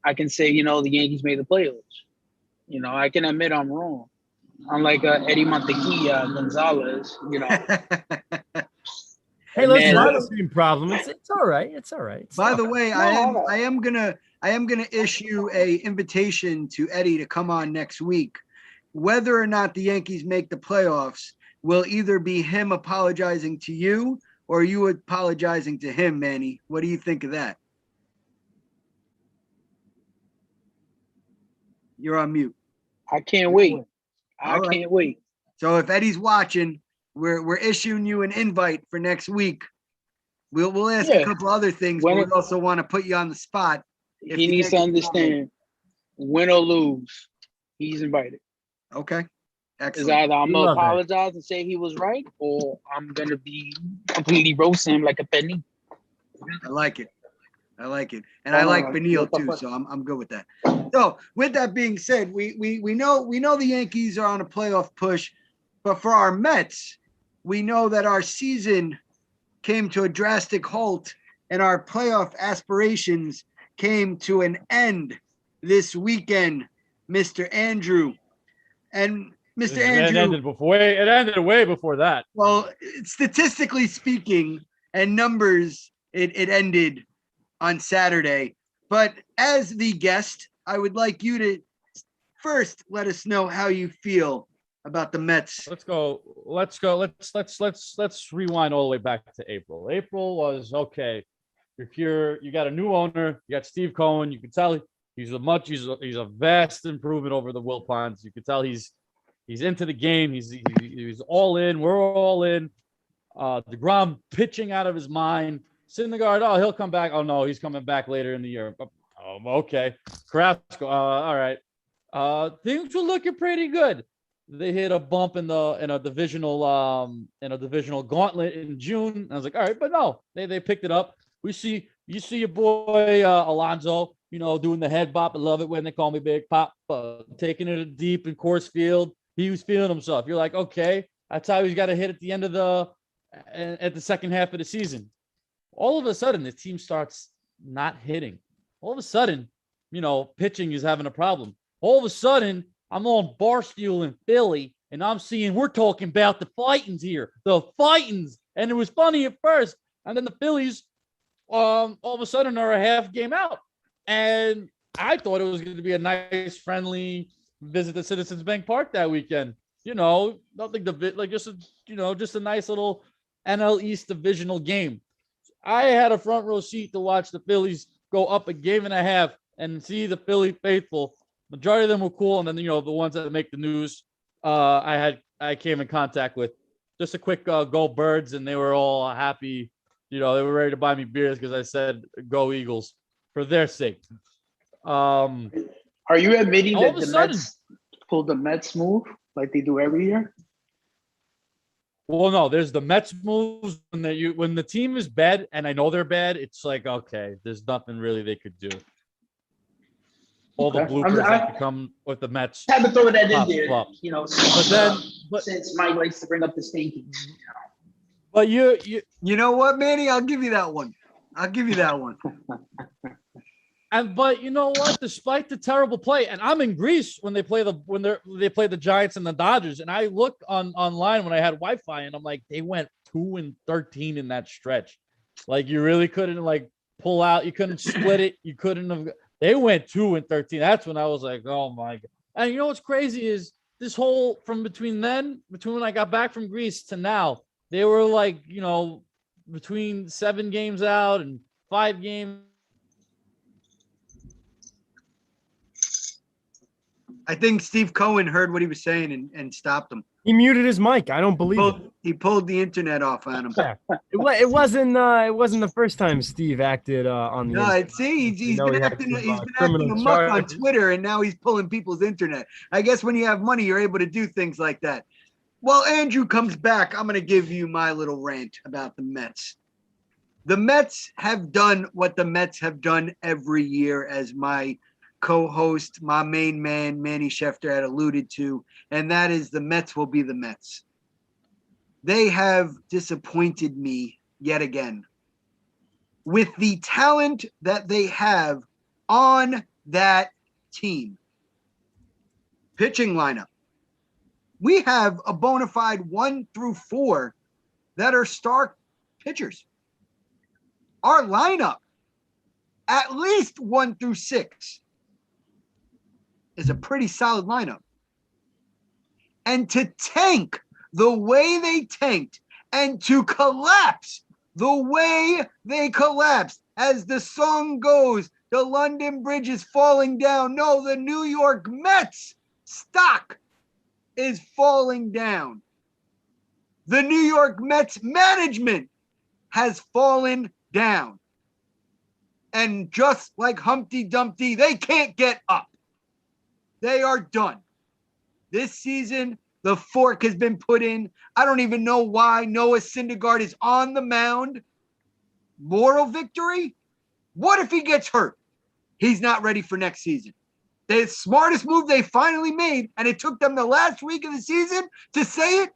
I can say, the Yankees made the playoffs. I can admit I'm wrong. Unlike Eddie Montequilla Gonzalez, Hey, listen, Man, I have the same problem. It's all right. It's all right. By the way, I am gonna issue a invitation to Eddie to come on next week. Whether or not the Yankees make the playoffs will either be him apologizing to you or you apologizing to him, Manny. What do you think of that? You're on mute. I can't wait. I All right. can't wait. So if Eddie's watching, we're issuing you an invite for next week. We'll ask a couple other things, but we also want to put you on the spot. He needs to understand, win or lose, he's invited. Okay. It's either I'm gonna apologize and say he was right, or I'm gonna be completely roast him like a penny. I like it. And I like Benil too, so I'm good with that. So with that being said, we know the Yankees are on a playoff push, but for our Mets, we know that our season came to a drastic halt and our playoff aspirations came to an end this weekend, Mr. Andrew. And Mr. Andrew, it ended way before that. Well, statistically speaking, and numbers, it ended on Saturday. But as the guest, I would like you to first let us know how you feel about the Mets. Let's go. Let's rewind all the way back to April. April was okay. You got a new owner. You got Steve Cohen. You can tell he's a vast improvement over the Wilpons. You can tell he's into the game. He's all in. We're all in. DeGrom pitching out of his mind. Syndergaard, he'll come back. Oh no, he's coming back later in the year. Okay. Carrasco, all right. Things were looking pretty good. They hit a bump in a divisional gauntlet in June. I was like, all right, but no, they picked it up. You see your boy Alonso, doing the head bop. I love it when they call me Big Pop, taking it deep in Coors Field. He was feeling himself. You're like, okay, that's how he's got to hit at the end of at the second half of the season. All of a sudden, the team starts not hitting. All of a sudden, pitching is having a problem. All of a sudden, I'm on Barstool in Philly, and we're talking about the Fightins here. The Fightins. And it was funny at first. And then the Phillies, all of a sudden, are a half game out. And I thought it was going to be a nice, friendly, visit the Citizens Bank Park that weekend. Nothing to like, just a nice little NL East divisional game. I had a front row seat to watch the Phillies go up a game and a half and see the Philly faithful. Majority of them were cool, and then the ones that make the news, I came in contact with. Just a quick go Birds, and they were all happy. They were ready to buy me beers because I said go Eagles for their sake. Are you admitting all that of a the sudden, Mets pulled the Mets move like they do every year? Well, no, there's the Mets moves when the team is bad, and I know they're bad. It's like, okay, there's nothing really they could do. All the bloopers that come with the Mets. I had to throw that in there, since Mike likes to bring up the Yankees. But you know what, Manny? I'll give you that one. But you know what? Despite the terrible play, and I'm in Greece when they play the Giants and the Dodgers, and I looked online when I had Wi-Fi, and I'm like, they went 2-13 in that stretch. Like, you really couldn't pull out. You couldn't split it. You couldn't have. They went 2-13. That's when I was like, oh my God. And you know what's crazy is this whole between when I got back from Greece to now, they were between 7 games out and 5 games. I think Steve Cohen heard what he was saying and stopped him. He muted his mic. I don't believe it. He pulled the internet off on him. Yeah. It wasn't the first time Steve acted on the internet. See, he's been acting a muck on Twitter, and now he's pulling people's internet. I guess when you have money, you're able to do things like that. Well, Andrew comes back. I'm going to give you my little rant about the Mets. The Mets have done what the Mets have done every year, as my co-host, my main man, Manny Schefter, had alluded to, and that is the Mets will be the Mets. They have disappointed me yet again. With the talent that they have on that team. Pitching lineup. We have a bona fide 1 through 4 that are star pitchers. Our lineup, at least 1 through 6, is a pretty solid lineup. And to tank the way they tanked and to collapse the way they collapsed, as the song goes, the London Bridge is falling down. No, the New York Mets stock is falling down. The New York Mets management has fallen down. And just like Humpty Dumpty, they can't get up. They are done. This season, the fork has been put in. I don't even know why Noah Syndergaard is on the mound. Moral victory? What if he gets hurt? He's not ready for next season. The smartest move they finally made, and it took them the last week of the season to say it,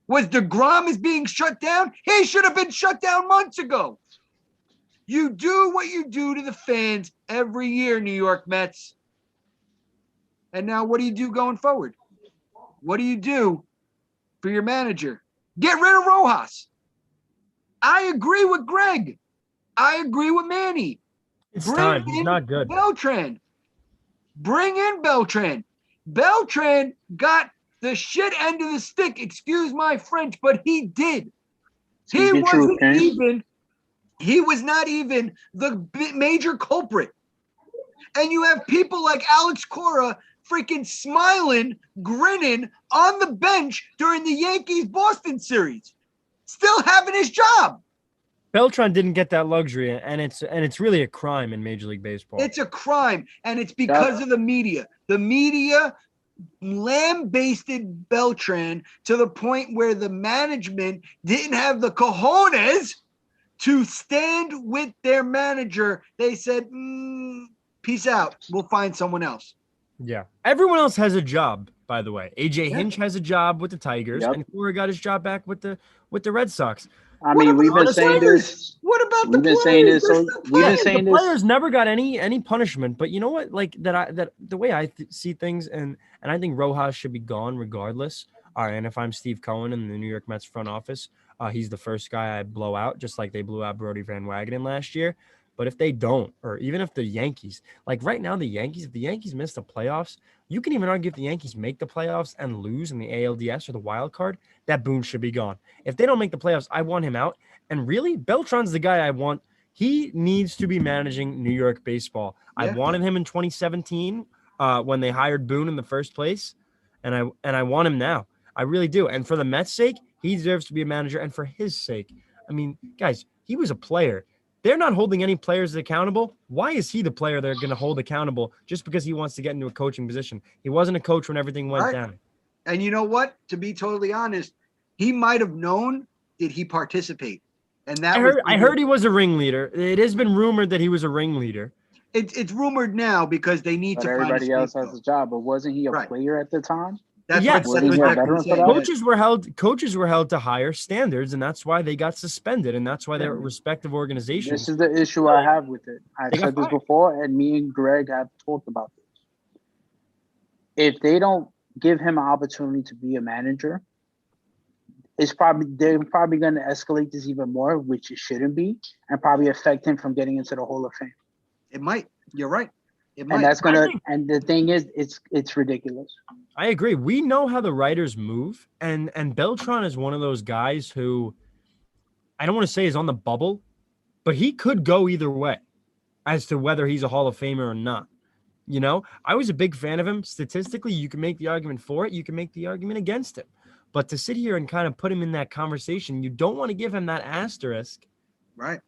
was DeGrom is being shut down. He should have been shut down months ago. You do what you do to the fans every year, New York Mets. And now what do you do going forward? What do you do for your manager? Get rid of Rojas. I agree with Greg. I agree with Manny. It's time. He's not good. Beltran. Bring in Beltran. Beltran got the shit end of the stick. Excuse my French, but he did. He was not even the major culprit. And you have people like Alex Cora freaking smiling, grinning on the bench during the Yankees-Boston series, still having his job. Beltran didn't get that luxury, and it's really a crime in Major League Baseball. It's a crime, and it's because of the media. The media lambasted Beltran to the point where the management didn't have the cojones to stand with their manager. They said, peace out. We'll find someone else. Yeah. Everyone else has a job, by the way. AJ Hinch has a job with the Tigers, and Cora got his job back with the Red Sox. I mean, we've been saying this. What about the players? We've been saying this. Players never got any punishment, but you know what? Like that the way I see things, and I think Rojas should be gone regardless. All right, and if I'm Steve Cohen in the New York Mets front office, he's the first guy I blow out, just like they blew out Brody Van Wagenen last year. But if they don't, or even if the Yankees, like right now, if the Yankees miss the playoffs, you can even argue if the Yankees make the playoffs and lose in the ALDS or the wild card, that Boone should be gone. If they don't make the playoffs, I want him out. And really, Beltran's the guy I want. He needs to be managing New York baseball. I Yeah. wanted him in 2017 when they hired Boone in the first place, and I want him now. I really do. And for the Mets' sake, he deserves to be a manager. And for his sake, I mean, guys, he was a player. They're not holding any players accountable. Why is he the player they're going to hold accountable just because he wants to get into a coaching position? He wasn't a coach when everything went down. And you know what? To be totally honest, he might have known. Did he participate? And that I heard he was a ringleader. It has been rumored that he was a ringleader. It's rumored now because they need But to. everybody find a else has a job. But wasn't he a Right. player at the time? That's Yes, what was he a exactly veteran for said. that? Coaches were held to higher standards, and that's why they got suspended, and that's why their respective organizations. This is the issue I have with it. I've They got said this fired. before, and me and Greg have talked about this. If they don't give him an opportunity to be a manager, they're probably going to escalate this even more, which it shouldn't be, and probably affect him from getting into the Hall of Fame. It might. You're right. It might. And that's gonna. And the thing is, it's ridiculous. I agree. We know how the writers move, and Beltran is one of those guys who I don't want to say is on the bubble, but he could go either way as to whether he's a Hall of Famer or not. You know, I was a big fan of him. Statistically, you can make the argument for it. You can make the argument against him. But to sit here and kind of put him in that conversation, you don't want to give him that asterisk. Right.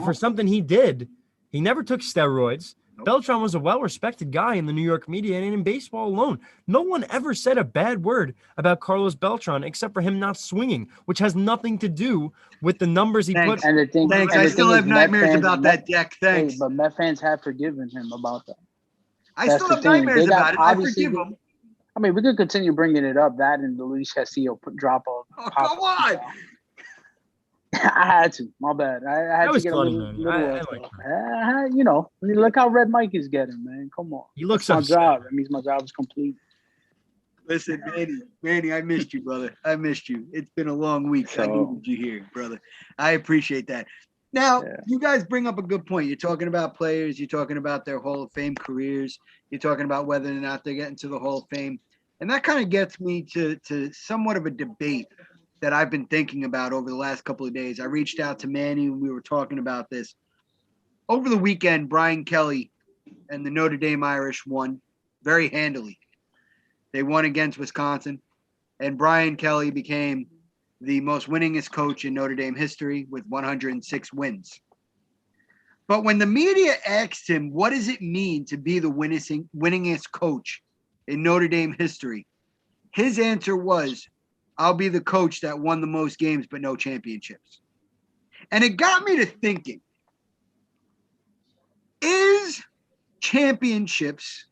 For something he did. He never took steroids. Nope. Beltran was a well-respected guy in the New York media and in baseball alone. No one ever said a bad word about Carlos Beltran except for him not swinging, which has nothing to do with the numbers he put. And the thing, Thanks. and I the still thing have is, nightmares about that deck. Thanks. Hey, but Met fans have forgiven him about that. I still have nightmares about it. I forgive him. I mean, we could continue bringing it up. That and the Luis Castillo drop off. Oh, come on. I had to. My bad. I had to get funny, a little I like you know, I mean, look how Red Mike is getting, man. Come on. He looks That's my upset. job. That means my job is complete. Listen, Manny, I missed you, brother. I missed you. It's been a long week. I needed you here, brother. I appreciate that. Now, You guys bring up a good point. You're talking about players. You're talking about their Hall of Fame careers. You're talking about whether or not they get into the Hall of Fame. And that kind of gets me to somewhat of a debate that I've been thinking about over the last couple of days. I reached out to Manny and we were talking about this. Over the weekend, Brian Kelly and the Notre Dame Irish won very handily. They won against Wisconsin, and Brian Kelly became the most winningest coach in Notre Dame history with 106 wins. But when the media asked him, what does it mean to be the winningest coach in Notre Dame history? His answer was, I'll be the coach that won the most games but no championships. And it got me to thinking, is championships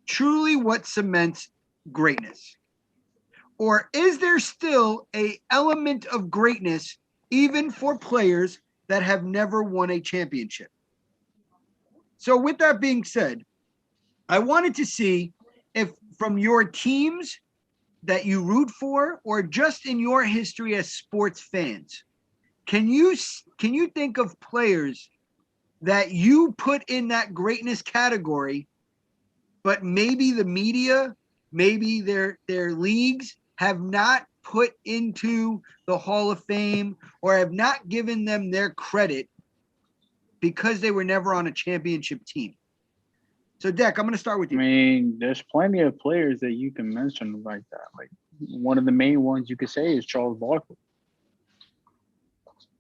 truly what cements greatness? Or is there still an element of greatness even for players that have never won a championship? So with that being said, I wanted to see if from your teams that you root for or just in your history as sports fans, can you think of players that you put in that greatness category, but maybe the media, maybe their leagues have not put into the Hall of Fame or have not given them their credit because they were never on a championship team? So, Deck, I'm going to start with you. I mean, there's plenty of players that you can mention like that. Like one of the main ones you could say is Charles Barkley.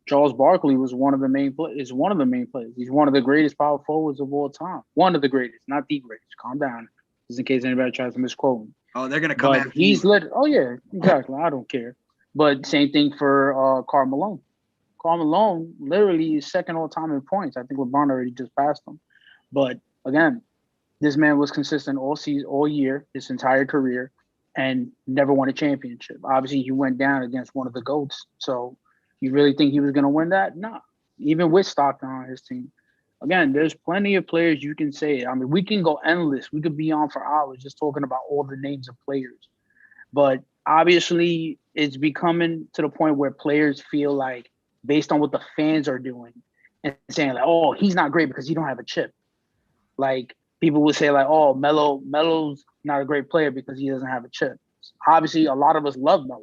Charles Barkley was one of the main players. He's one of the greatest power forwards of all time. One of the greatest, not the greatest. Calm down, just in case anybody tries to misquote him. Oh, they're going to come after he's you. Oh yeah, exactly. I don't care. But same thing for Karl Malone. Karl Malone literally is second all time in points. I think LeBron already just passed him. But again, this man was consistent all season, all year, his entire career, and never won a championship. Obviously, he went down against one of the GOATs. So you really think he was going to win that? No. Even with Stockton on his team. Again, there's plenty of players you can say. I mean, we can go endless. We could be on for hours just talking about all the names of players. But obviously, it's becoming to the point where players feel like, based on what the fans are doing, and saying like, oh, he's not great because he don't have a chip. Like people would say like, oh, Melo's not a great player because he doesn't have a chip. Obviously, a lot of us love Melo,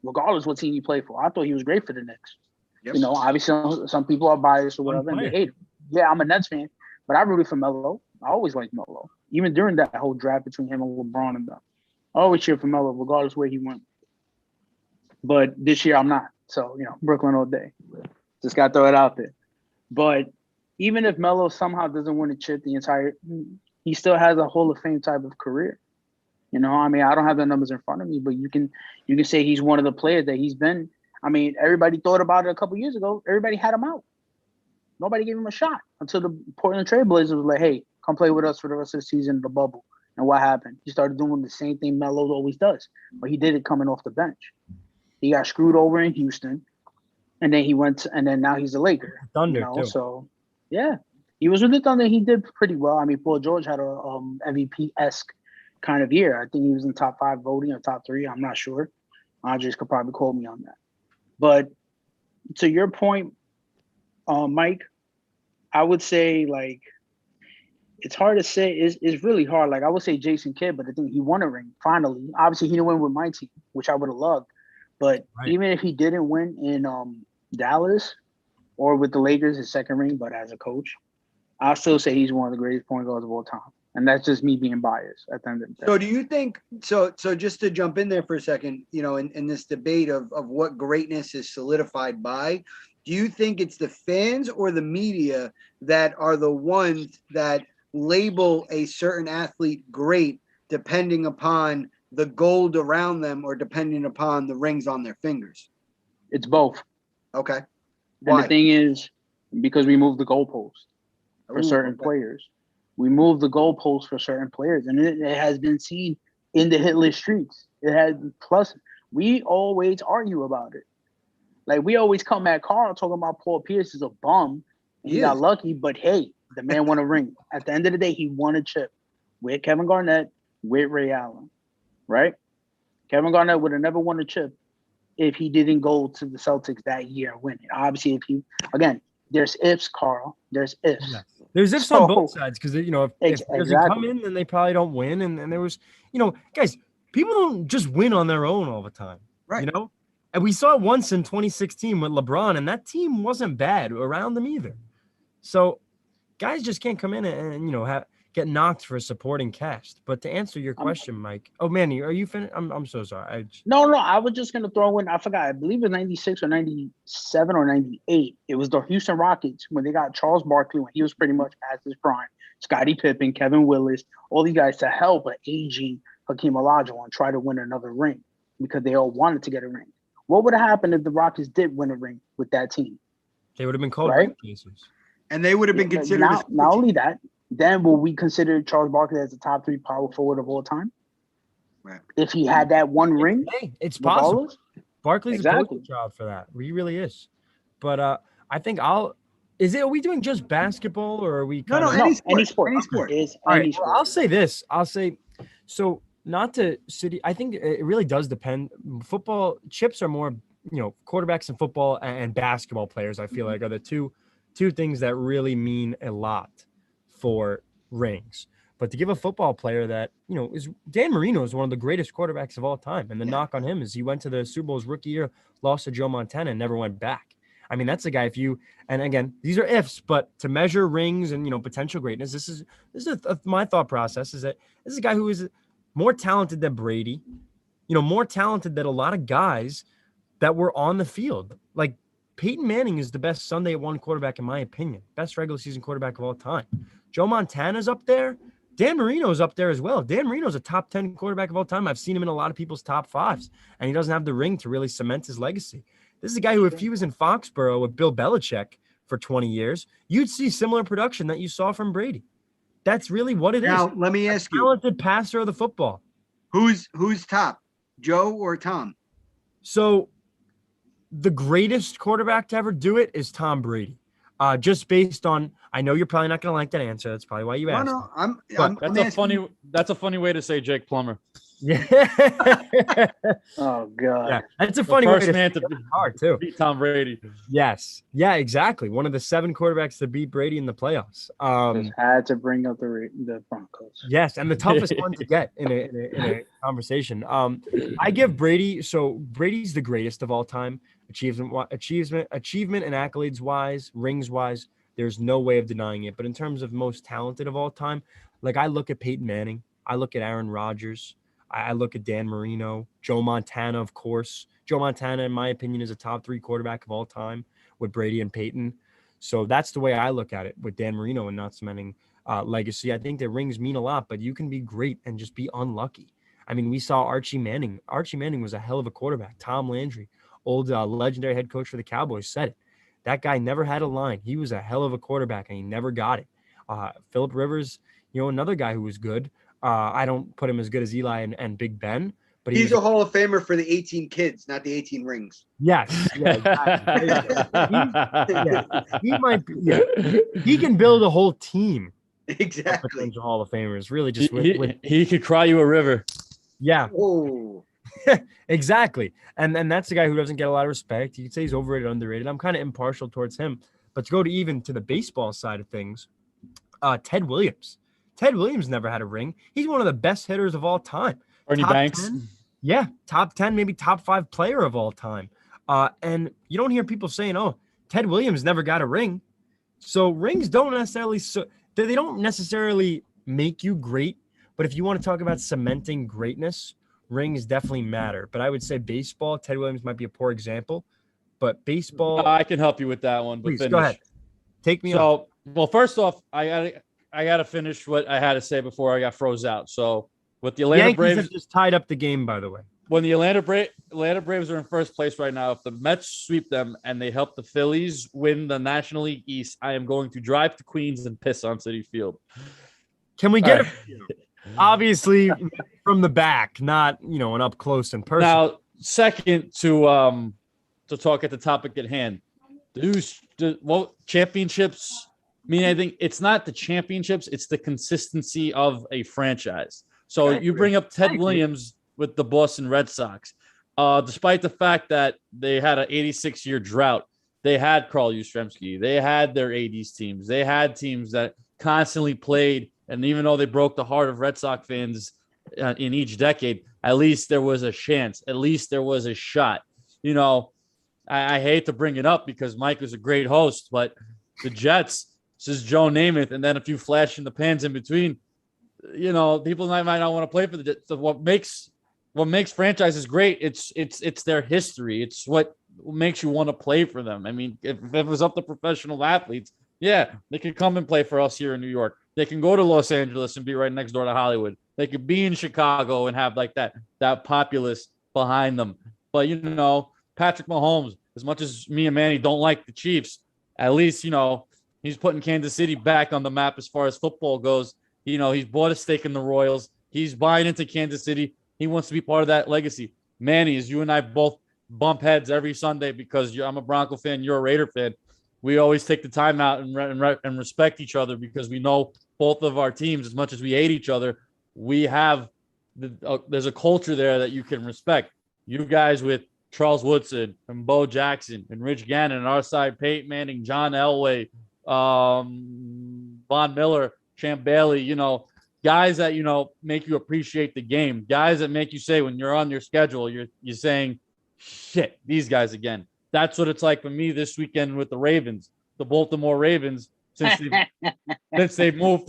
regardless what team he played for. I thought he was great for the Knicks. Yep. You know, obviously some people are biased or whatever, and they hate him. Yeah, I'm a Nets fan, but I rooted for Melo. I always liked Melo, even during that whole draft between him and LeBron and them. I always cheered for Melo, regardless where he went. But this year I'm not. So, you know, Brooklyn all day. Just got to throw it out there. But even if Melo somehow doesn't win a chip he still has a Hall of Fame type of career. You know, I mean, I don't have the numbers in front of me, but you can say he's one of the players that he's been. I mean, everybody thought about it a couple years ago. Everybody had him out. Nobody gave him a shot until the Portland Trail Blazers was like, hey, come play with us for the rest of the season in the bubble. And what happened? He started doing the same thing Melo always does, but he did it coming off the bench. He got screwed over in Houston, and then now he's a Laker. Thunder, too. So, yeah, he was with the Thunder. He did pretty well. I mean, Paul George had a MVP-esque kind of year. I think he was in top 5 voting or top 3. I'm not sure. Andres could probably quote me on that. But to your point, Mike, I would say, like, it's hard to say. It's really hard. Like, I would say Jason Kidd, but I think he won a ring finally. Obviously, he didn't win with my team, which I would have loved. But even if he didn't win in Dallas or with the Lakers, his second ring, but as a coach, I'll still say he's one of the greatest point guards of all time. And that's just me being biased at the end of the day. So do you think so just to jump in there for a second, you know, in this debate of what greatness is solidified by, do you think it's the fans or the media that are the ones that label a certain athlete great depending upon the gold around them or depending upon the rings on their fingers? It's both. Okay. Why? And the thing is, because we moved the goalpost for certain players. We moved the goalposts for certain players, and it has been seen in the hit list streaks. It has, plus we always argue about it. Like, we always come at Carl talking about Paul Pierce is a bum. He got lucky, but hey, the man won a ring. At the end of the day, he won a chip with Kevin Garnett, with Ray Allen, right? Kevin Garnett would have never won a chip if he didn't go to the Celtics that year and win it. Obviously, if he, again, there's ifs, Carl. There's ifs. Yeah. There's ifs on both sides because, you know, if it doesn't come in, then they probably don't win. And there was, you know, guys, people don't just win on their own all the time. Right. You know? And we saw it once in 2016 with LeBron, and that team wasn't bad around them either. So guys just can't come in and you know, get knocked for a supporting cast. But to answer your question, Mike, oh, Manny, are you finished? I'm so sorry. No, I was just going to throw in, I forgot, I believe it was 96 or 97 or 98. It was the Houston Rockets when they got Charles Barkley when he was pretty much past his prime, Scottie Pippen, Kevin Willis, all these guys to help an aging Hakeem Olajuwon try to win another ring because they all wanted to get a ring. What would have happened if the Rockets did win a ring with that team? They would have been called right? cases. And they would have been considered. Not only that, then will we consider Charles Barkley as the top 3 power forward of all time? Right. If he had that one ring? Hey, it's possible. Barkley's a poster child for that. He really is. But I think are we doing just basketball or are we any sport. All right, well, I'll say this. So not to city, I think it really does depend. Football chips are more, you know, quarterbacks in football and basketball players, I feel like, are the two things that really mean a lot for rings. But to give a football player that, you know, is Dan Marino is one of the greatest quarterbacks of all time. And the knock on him is he went to the Super Bowl's rookie year, lost to Joe Montana and never went back. I mean, that's a guy and again, these are ifs, but to measure rings and, you know, potential greatness, this is my thought process is that this is a guy who is more talented than Brady, you know, more talented than a lot of guys that were on the field. Like Peyton Manning is the best Sunday one quarterback, in my opinion, best regular season quarterback of all time. Joe Montana's up there. Dan Marino's up there as well. Dan Marino's a top 10 quarterback of all time. I've seen him in a lot of people's top 5s, and he doesn't have the ring to really cement his legacy. This is a guy who, if he was in Foxborough with Bill Belichick for 20 years, you'd see similar production that you saw from Brady. That's really what it is. Now, let me ask you. Talented passer of the football. Who's top, Joe or Tom? So the greatest quarterback to ever do it is Tom Brady. Just based on, I know you're probably not going to like that answer. That's probably why you asked. No, that's a funny way to say Jake Plummer. Yeah. Oh God. Yeah, that's a The funny way first to man say to it. Hard too. beat Tom Brady. Yes. Yeah, exactly. One of the 7 quarterbacks to beat Brady in the playoffs. Just had to bring up the Broncos. Yes, and the toughest one to get in a conversation. I give Brady. So Brady's the greatest of all time, achievement and accolades wise, rings wise. There's no way of denying it. But in terms of most talented of all time, like I look at Peyton Manning, I look at Aaron Rodgers, I look at Dan Marino, Joe Montana, of course. Joe Montana, in my opinion, is a top 3 quarterback of all time with Brady and Peyton. So that's the way I look at it with Dan Marino and not cementing legacy. I think that rings mean a lot, but you can be great and just be unlucky. I mean, we saw Archie Manning. Archie Manning was a hell of a quarterback. Tom Landry, old legendary head coach for the Cowboys, said it. That guy never had a line. He was a hell of a quarterback, and he never got it. Phillip Rivers, another guy who was good. I don't put him as good as Eli and Big Ben, but he's a Hall of Famer for the 18 kids, not the 18 rings. Yes. Yeah, exactly. He might be. Yeah. He can build a whole team. Exactly. Potential Hall of Famers. Really just he could cry you a river. Yeah. Oh. Exactly. And that's the guy who doesn't get a lot of respect. You could say he's overrated, underrated. I'm kind of impartial towards him. But to go to the baseball side of things, Ted Williams. Ted Williams never had a ring. He's one of the best hitters of all time. Ernie Top Banks. 10, yeah, top 10, maybe top 5 player of all time. And you don't hear people saying, "Oh, Ted Williams never got a ring." So rings don't necessarily make you great. But if you want to talk about cementing greatness, rings definitely matter. But I would say baseball, Ted Williams might be a poor example. But baseball, I can help you with that one. But please finish. go ahead. Take me on. Well, first off, I gotta finish what I had to say before I got froze out. So with the Atlanta Yankees Braves, have just tied up the game, by the way. when the Atlanta Braves are in first place right now, if the Mets sweep them and they help the Phillies win the National League East, I am going to drive to Queens and piss on Citi Field. Can we get obviously from the back, not an up close and personal? Now, second to talk at the topic at hand, championships mean anything? It's not the championships; it's the consistency of a franchise. So you bring up Ted Williams with the Boston Red Sox, despite the fact that they had an 86-year drought. They had Carl Yastrzemski. They had their 80s teams. They had teams that constantly played. And even though they broke the heart of Red Sox fans in each decade, at least there was a chance. At least there was a shot. I hate to bring it up because Mike was a great host, but the Jets, this is Joe Namath, and then a few flash in the pans in between. People might not want to play for the Jets. So what makes franchises great? It's their history. It's what makes you want to play for them. I mean, if it was up to professional athletes, yeah, they could come and play for us here in New York. They can go to Los Angeles and be right next door to Hollywood. They could be in Chicago and have like that populace behind them. But Patrick Mahomes, as much as me and Manny don't like the Chiefs, at least he's putting Kansas City back on the map as far as football goes. He's bought a stake in the Royals. He's buying into Kansas City. He wants to be part of that legacy. Manny, as you and I both bump heads every Sunday because I'm a Bronco fan, you're a Raider fan. We always take the time out and respect each other because we know both of our teams, as much as we hate each other, we have there's a culture there that you can respect. You guys with Charles Woodson and Bo Jackson and Rich Gannon, and our side, Peyton Manning, John Elway, Von Miller, Champ Bailey, guys that, make you appreciate the game, guys that make you say when you're on your schedule, you're saying, shit, these guys again. That's what it's like for me this weekend with the Ravens, the Baltimore Ravens, since they've moved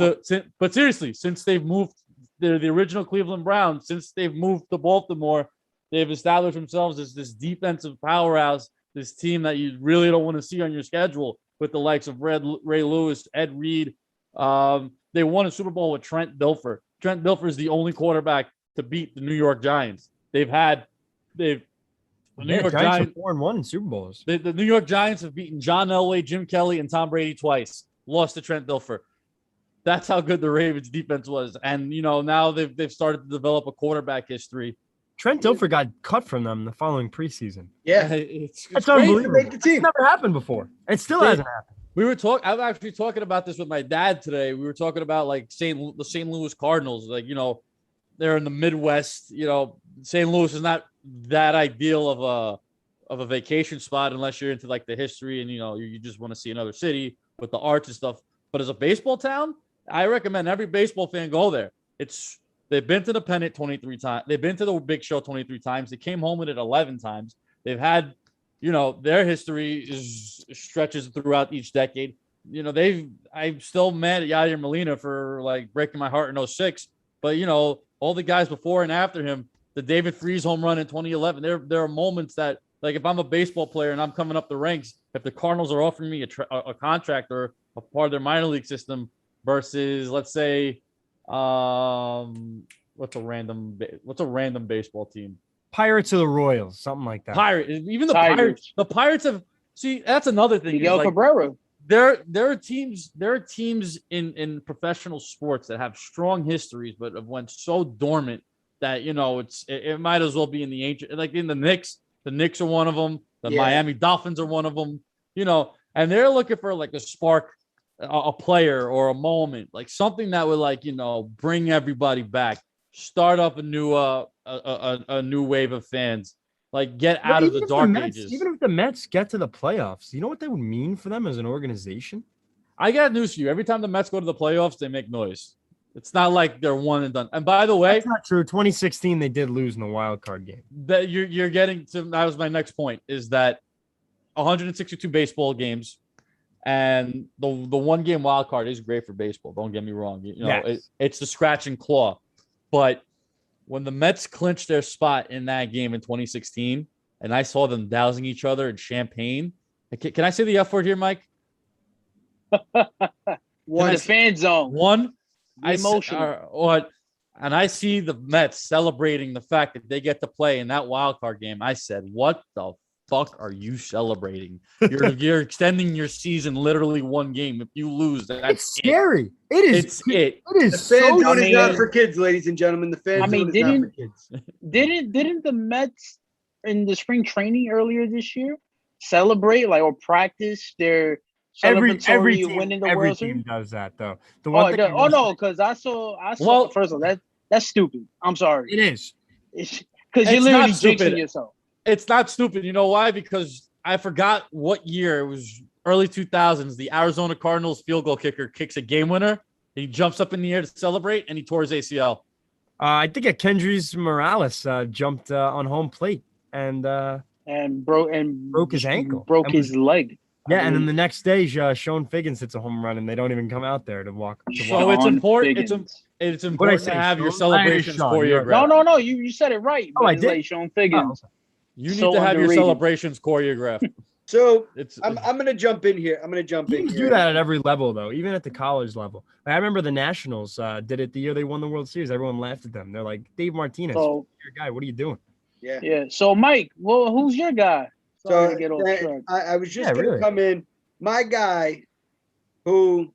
they're the original Cleveland Browns, since they've moved to Baltimore, they've established themselves as this defensive powerhouse, this team that you really don't want to see on your schedule with the likes of Ray Lewis, Ed Reed. They won a Super Bowl with Trent Dilfer. Trent Dilfer is the only quarterback to beat the New York Giants. The New York Giants 4-1 in Super Bowls. The New York Giants have beaten John Elway, Jim Kelly, and Tom Brady twice. Lost to Trent Dilfer. That's how good the Ravens defense was. And now they've started to develop a quarterback history. Trent Dilfer got cut from them the following preseason. Yeah, it's That's great to unbelievable. make the team. It's never happened before. It still hasn't happened. I'm actually talking about this with my dad today. We were talking about like the St. Louis Cardinals. Like, they're in the Midwest. St. Louis is not that ideal of a vacation spot unless you're into like the history and you just want to see another city with the arts and stuff. But as a baseball town, I recommend every baseball fan go there. They've been to the Pennant 23 times. They've been to the Big Show 23 times. They came home with it 11 times. They've had, their history stretches throughout each decade. I'm still mad at Yadier Molina for like breaking my heart in 06. But all the guys before and after him, the David Freese home run in 2011. There are moments that, like, if I'm a baseball player and I'm coming up the ranks, if the Cardinals are offering me a contract or a part of their minor league system versus, let's say, what's a random baseball team? Pirates or the Royals, something like that. Even the Pirates. The Pirates have. See, that's another thing. Miguel Cabrera. There are teams in professional sports that have strong histories, but have went so dormant that it might as well be in the ancient, like in the Knicks. The Knicks are one of them. The Miami Dolphins are one of them. And they're looking for like a spark, a player or a moment, like something that would bring everybody back, start up a new wave of fans, like get out of the dark ages. Even if the Mets get to the playoffs, you know what that would mean for them as an organization? I got news for you. Every time the Mets go to the playoffs, they make noise. It's not like they're one and done. And by the way, that's not true. 2016, they did lose in the wild card game. That you're getting to. That was my next point. Is that 162 baseball games, and the one game wild card is great for baseball. Don't get me wrong. It's the scratch and claw. But when the Mets clinched their spot in that game in 2016, and I saw them dousing each other in champagne. Can I say the F word here, Mike? The fan zone. One. Emotional. And I see the Mets celebrating the fact that they get to play in that wild card game. I said, "What the fuck are you celebrating? You're extending your season literally one game. If you lose, that's scary. It is. It is. The fan zone is not for kids, ladies and gentlemen. The fan zone is not for kids. Didn't the Mets in the spring training earlier this year celebrate or practice their every winning the World Series? Does that though? No, because I saw. Well, first of all, that's stupid. I'm sorry. It is. Because you're literally jinxing yourself. It's not stupid. You know why? Because I forgot what year. It was early 2000s. The Arizona Cardinals field goal kicker kicks a game winner. He jumps up in the air to celebrate, and he tore his ACL. I think Kendrys Morales jumped on home plate and broke his ankle. Broke his leg. Yeah, and then the next day, Sean Figgins hits a home run, and they don't even come out there to walk. So it's important. It's important to have your celebrations choreographed. No. You said it right. I did. Like Sean Figgins. Oh. You need to have your celebrations choreographed. So I'm going to jump in here. Teams do that at every level, though, even at the college level. I remember the Nationals did it the year they won the World Series. Everyone laughed at them. They're like, Dave Martinez, your guy. What are you doing? Yeah. So, Mike, well, who's your guy? So I was just going to come in. My guy, who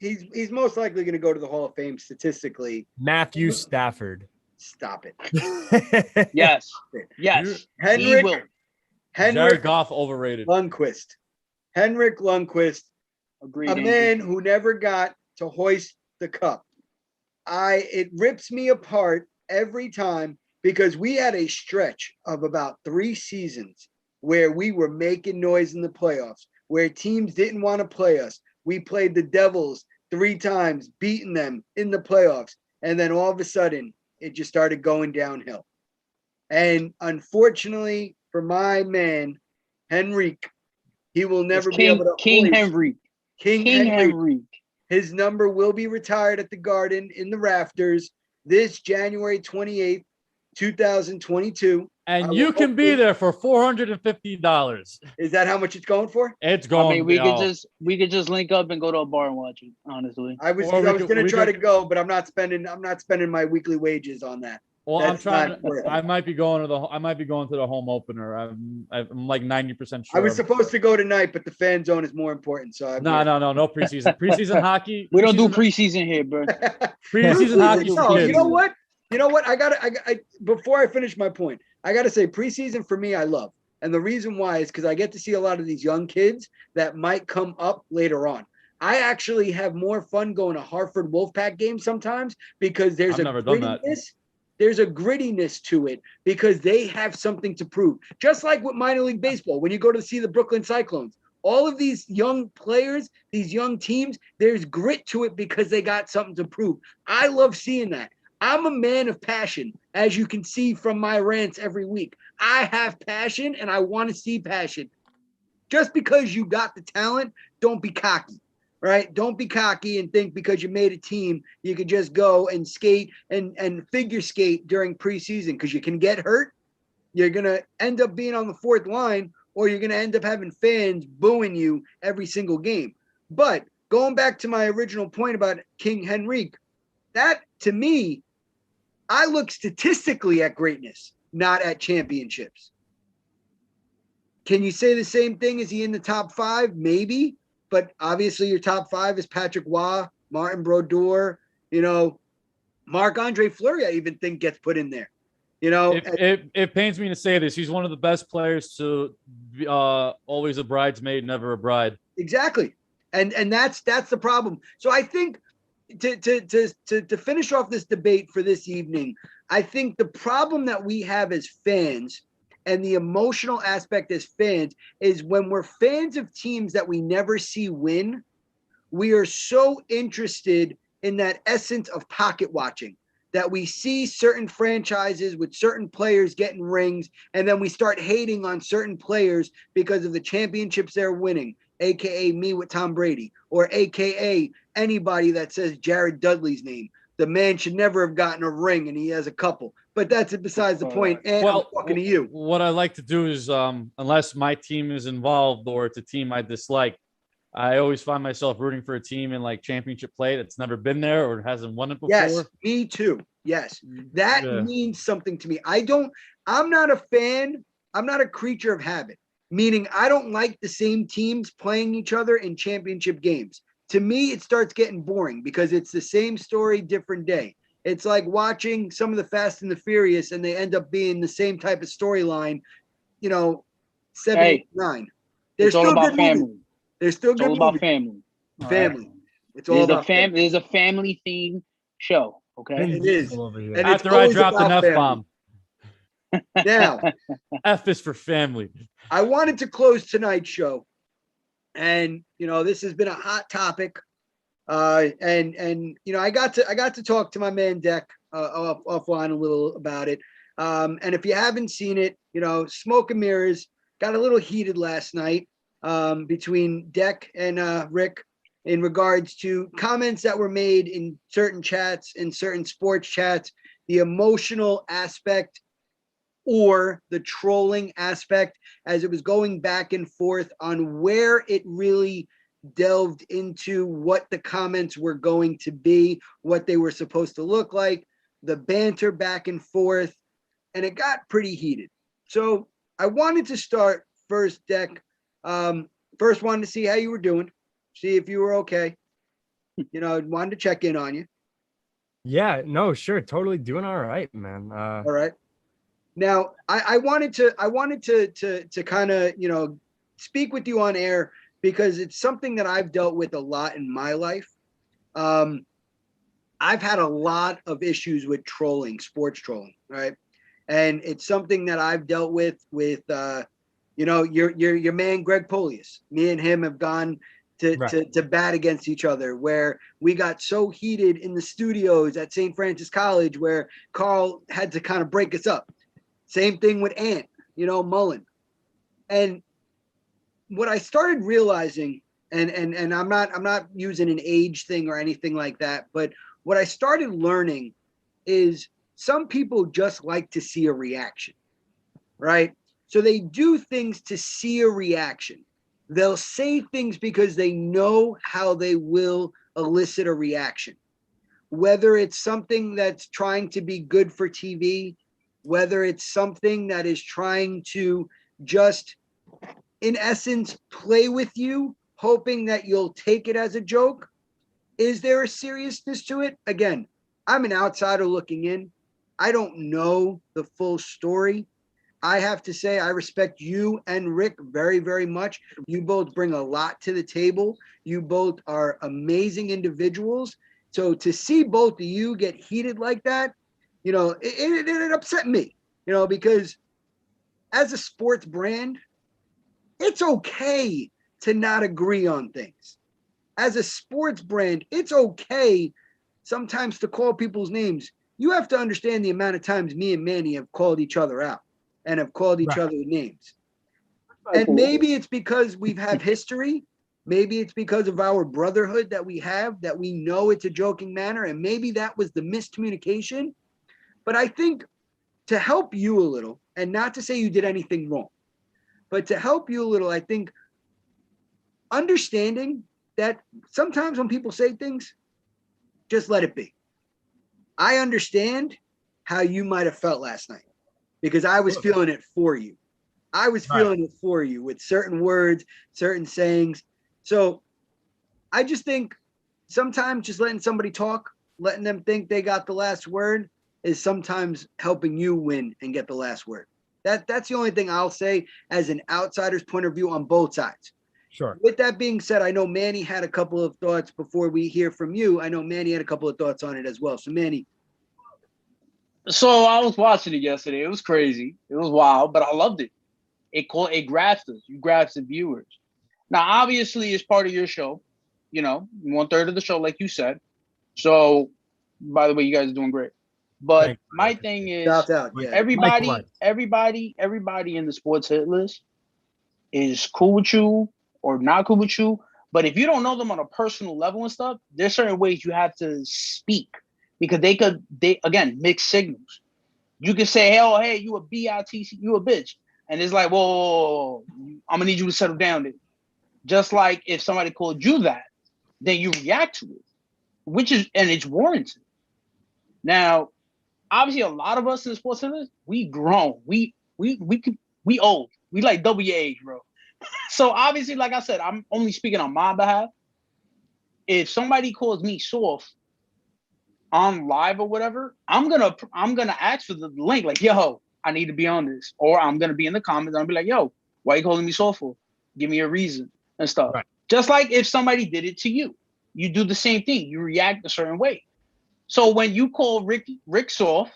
he's most likely going to go to the Hall of Fame statistically. Matthew Stafford. Stop it. Yes. Henrik Jared Goff overrated. Lundqvist. Henrik Lundqvist. Agreed. A man who never got to hoist the cup. It rips me apart every time because we had a stretch of about 3 seasons where we were making noise in the playoffs, where teams didn't want to play us. We played the Devils 3 times, beating them in the playoffs. And then all of a sudden, it just started going downhill. And unfortunately for my man, Henrik, he will never be able to. King Henrik. His number will be retired at the Garden in the rafters this January 28th, 2022. And you can be there for $450. Is that how much it's going for? It's going. I mean, we could just link up and go to a bar and watch it. Honestly, I was going to try to go, but I'm not spending my weekly wages on that. Well, I might be going to the home opener. I'm like 90% sure. I was supposed to go tonight, but the fan zone is more important. So no preseason. Preseason hockey. We don't do preseason here, bro. Preseason hockey. No, you know what? I before I finish my point, I gotta say preseason for me I love. And the reason why is because I get to see a lot of these young kids that might come up later on. I actually have more fun going to Hartford Wolfpack games sometimes because there's I've never done that. there's a grittiness to it because they have something to prove. Just like with minor league baseball, when you go to see the Brooklyn Cyclones, all of these young players, these young teams, there's grit to it because they got something to prove. I love seeing that. I'm a man of passion, as you can see from my rants every week. I have passion and I want to see passion. Just because you got the talent, don't be cocky, right? Don't be cocky and think because you made a team, you could just go and skate and figure skate during preseason because you can get hurt. You're going to end up being on the fourth line, or you're going to end up having fans booing you every single game. But going back to my original point about King Henrique, that to me, I look statistically at greatness, not at championships. Can you say the same thing? Is he in the top 5? Maybe. But obviously your top 5 is Patrick Waugh, Martin Brodeur, Marc-Andre Fleury, I even think gets put in there. It pains me to say this. He's one of the best players to always a bridesmaid, never a bride. Exactly. And that's the problem. So I think to finish off this debate for this evening, I think the problem that we have as fans and the emotional aspect as fans is when we're fans of teams that we never see win, we are so interested in that essence of pocket watching, that we see certain franchises with certain players getting rings, and then we start hating on certain players because of the championships they're winning, aka me with Tom Brady, or aka anybody that says Jared Dudley's name. The man should never have gotten a ring, and he has a couple. But that's besides the point. And I'm talking to you. What I like to do is, unless my team is involved or it's a team I dislike, I always find myself rooting for a team in like championship play that's never been there or hasn't won it before. Yes, me too. Yes, that means something to me. I'm not a fan. I'm not a creature of habit, meaning I don't like the same teams playing each other in championship games. To me, it starts getting boring because it's the same story, different day. It's like watching some of the Fast and the Furious and they end up being the same type of storyline, 7, 8, 9. It's all about family. They're still good. It's all about family. Family. Right. It's all about family. There's a family themed show. Okay. It is. And after I dropped an F-bomb. Now, F is for family. I wanted to close tonight's show. And this has been a hot topic. And I got to talk to my man Deck offline a little about it. And if you haven't seen it, Smoke and Mirrors got a little heated last night between Deck and Rick in regards to comments that were made in certain chats, in certain sports chats, the emotional aspect or the trolling aspect as it was going back and forth on where it really delved into what the comments were going to be, what they were supposed to look like, the banter back and forth, and it got pretty heated. So I wanted to start first, Deck. First wanted to see how you were doing, see if you were okay. Wanted to check in on you. Yeah, no, sure. Totally doing all right, man. All right. Now I wanted to kind of, speak with you on air because it's something that I've dealt with a lot in my life. I've had a lot of issues with trolling, sports trolling, right? And it's something that I've dealt with your man Greg Polius. Me and him have gone to bat against each other, where we got so heated in the studios at St. Francis College where Carl had to kind of break us up. Same thing with Ant, Mullen. And what I started realizing, and I'm not using an age thing or anything like that, but what I started learning is some people just like to see a reaction, right? So they do things to see a reaction. They'll say things because they know how they will elicit a reaction. Whether it's something that's trying to be good for TV, whether it's something that is trying to just, in essence, play with you, hoping that you'll take it as a joke. Is there a seriousness to it? Again, I'm an outsider looking in. I don't know the full story. I have to say I respect you and Rick very, very much. You both bring a lot to the table. You both are amazing individuals. So to see both of you get heated like that, You know, it upset me, you know, because as a sports brand, it's okay to not agree on things. As a sports brand, it's okay sometimes to call people's names. You have to understand the amount of times me and Manny have called each other out and have called each other names. And maybe it's because we've had history. Maybe it's because of our brotherhood that we have, that we know it's a joking manner. And maybe that was the miscommunication. But I think to help you a little, and not to say you did anything wrong, but to help you a little, I think understanding that sometimes when people say things, just let it be. I understand how you might have felt last night because I was feeling it for you. I was feeling it for you with certain words, certain sayings. So I just think sometimes just letting somebody talk, letting them think they got the last word is sometimes helping you win and get the last word. That's the only thing I'll say as an outsider's point of view on both sides. Sure. With that being said, I know Manny had a couple of thoughts before we hear from you. I know Manny had a couple of thoughts on it as well. So Manny. So I was watching it yesterday. It was crazy. It was wild, but I loved it. It grabs us. You grabs the viewers. Now, obviously, it's part of your show. You know, 1/3 of the show, like you said. So, by the way, you guys are doing great. But my thing is, Shout out, yeah. everybody in the sports hit list is cool with you or not cool with you. But if you don't know them on a personal level and stuff, there's certain ways you have to speak because they again mix signals. You can say, hey, you a bitch, you a bitch. And it's like, whoa, I'm gonna need you to settle down there. Just like if somebody called you that, then you react to it, and it's warranted. Now, obviously, a lot of us in the sports center, we grown, we old, we like double your age, bro. So obviously, like I said, I'm only speaking on my behalf. If somebody calls me soft on live or whatever, I'm gonna ask for the link, like, yo, I need to be on this, or I'm gonna be in the comments. I'll be like, yo, why are you calling me soft for? Give me a reason and stuff. Right. Just like if somebody did it to you, you do the same thing. You react a certain way. So when you call Rick soft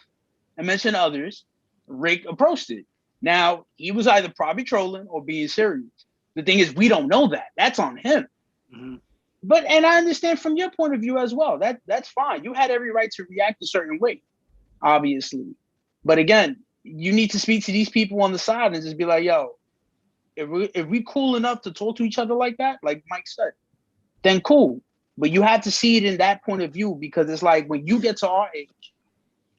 and mention others, Rick approached it. Now he was either probably trolling or being serious. The thing is, we don't know that. That's on him. Mm-hmm. But and I understand from your point of view as well. That's fine. You had every right to react a certain way, obviously. But again, you need to speak to these people on the side and just be like, yo, if we cool enough to talk to each other like that, like Mike said, then cool. But you have to see it in that point of view because it's like when you get to our age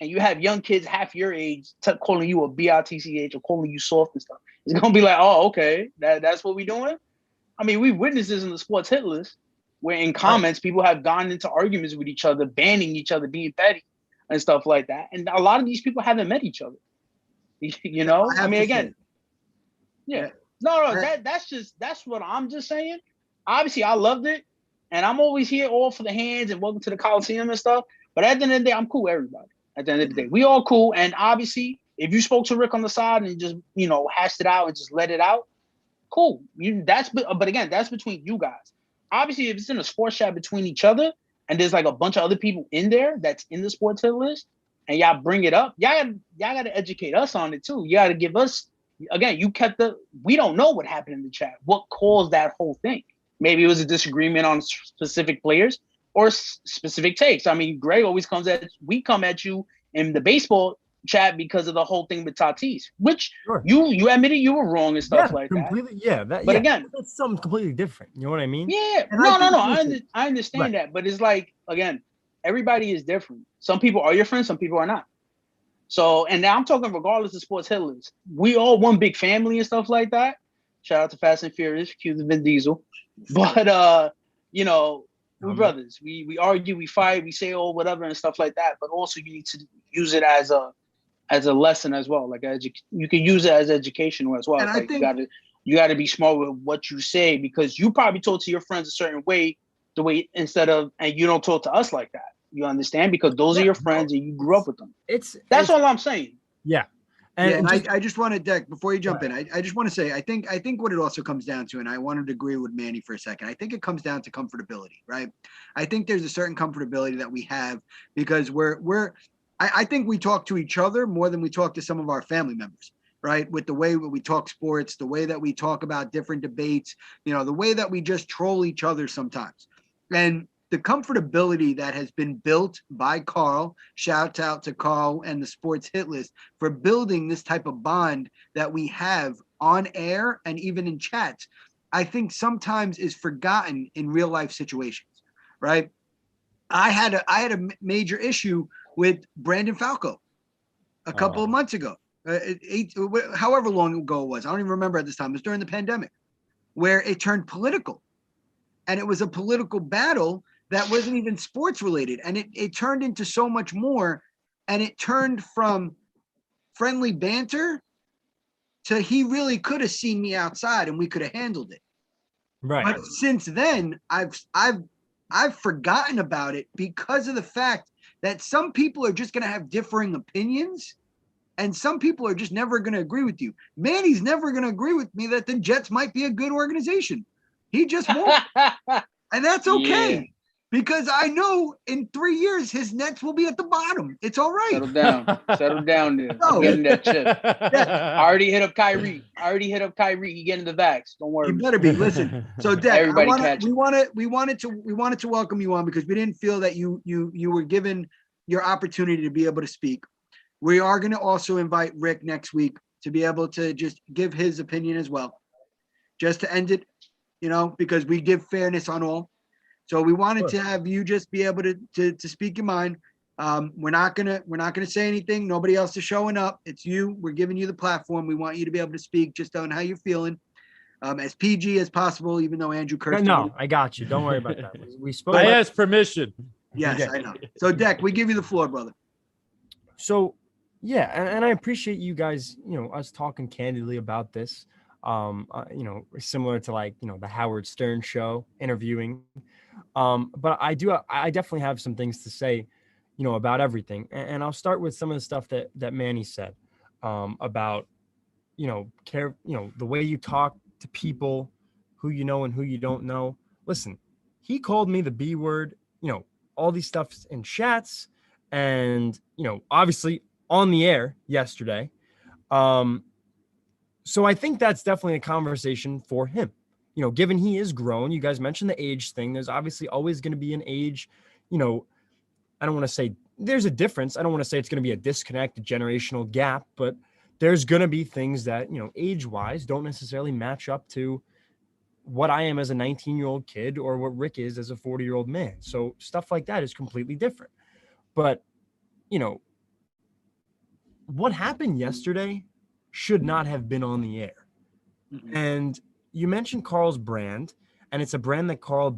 and you have young kids half your age calling you a bitch or calling you soft and stuff, it's gonna be like, oh, okay, that's what we're doing. I mean, we've witnessed this in the sports hit list, where in comments people have gone into arguments with each other, banning each other, being petty and stuff like that. And a lot of these people haven't met each other. You know, I mean, again, yeah. No, that's what I'm just saying. Obviously, I loved it, and I'm always here all for the hands and welcome to the Coliseum and stuff. But at the end of the day, I'm cool with everybody. At the end of the day, we all cool. And obviously, if you spoke to Rick on the side and just hashed it out and just let it out, cool. But again, that's between you guys. Obviously, if it's in a sports chat between each other and there's like a bunch of other people in there that's in the sports hit list, and y'all bring it up, y'all got to educate us on it too. You got to give us. Again, we don't know what happened in the chat. What caused that whole thing? Maybe it was a disagreement on specific players or specific takes. I mean, Greg always we come at you in the baseball chat because of the whole thing with Tatis, which you admitted you were wrong and stuff like completely, that. Yeah, but again, that's something completely different. You know what I mean? Yeah. And no. I understand that, but it's like, again, everybody is different. Some people are your friends, some people are not. So, and now I'm talking regardless of sports headlines. We all one big family and stuff like that. Shout out to Fast and Furious, cue the Vin Diesel. But we're brothers. We argue, we fight, we say whatever and stuff like that. But also you need to use it as a lesson as well. Like you can use it as educational as well. And like you gotta be smart with what you say because you probably talk to your friends a certain way, and you don't talk to us like that. You understand? Because those are your friends and you grew up with them. That's all I'm saying. Yeah. And I just want to, Deck, before you jump in, I just want to say, I think what it also comes down to, and I wanted to agree with Manny for a second, I think it comes down to comfortability, right? I think there's a certain comfortability that we have because we're I think we talk to each other more than we talk to some of our family members, right? With the way we talk sports, the way that we talk about different debates, the way that we just troll each other sometimes. And the comfortability that has been built by Carl, shout out to Carl and the Sports Hit List for building this type of bond that we have on air and even in chats, I think sometimes is forgotten in real life situations, right? I had a major issue with Brandon Falco a couple of months ago, however long ago it was. I don't even remember at this time. It was during the pandemic where it turned political, and it was a political battle that wasn't even sports related. And it turned into so much more, and it turned from friendly banter to he really could have seen me outside and we could have handled it. Right. But since then, I've forgotten about it because of the fact that some people are just going to have differing opinions, and some people are just never going to agree with you. Manny's never going to agree with me that the Jets might be a good organization. He just won't. And that's okay. Yeah. Because I know in 3 years his Nets will be at the bottom. It's all right. Settle down there. No. Getting that chip. I already hit up Kyrie. He getting the vax. Don't worry. You better be. Listen. So Deck, we wanted to welcome you on because we didn't feel that you were given your opportunity to be able to speak. We are going to also invite Rick next week to be able to just give his opinion as well. Just to end it, because we give fairness on all. So we wanted to have you just be able to speak your mind. We're not gonna say anything. Nobody else is showing up. It's you. We're giving you the platform. We want you to be able to speak just on how you're feeling, as PG as possible. Even though Andrew cursed. No, I got you. Don't worry about that. We spoke. I asked permission. Yes, I know. So Deck, we give you the floor, brother. So yeah, and I appreciate you guys. Us talking candidly about this. Similar to the Howard Stern show interviewing. But I definitely have some things to say, about everything. And I'll start with some of the stuff that Manny said, about, the way you talk to people, who you know and who you don't know. Listen, he called me the B word, all these stuffs in chats and, obviously on the air yesterday. So I think that's definitely a conversation for him. Given he is grown, you guys mentioned the age thing. There's obviously always going to be an age, I don't want to say there's a difference. I don't want to say it's going to be a disconnect, a generational gap, but there's going to be things that, age-wise don't necessarily match up to what I am as a 19-year-old kid or what Rick is as a 40-year-old man. So stuff like that is completely different. But, what happened yesterday should not have been on the air. Mm-hmm. And you mentioned Carl's brand, and it's a brand that Carl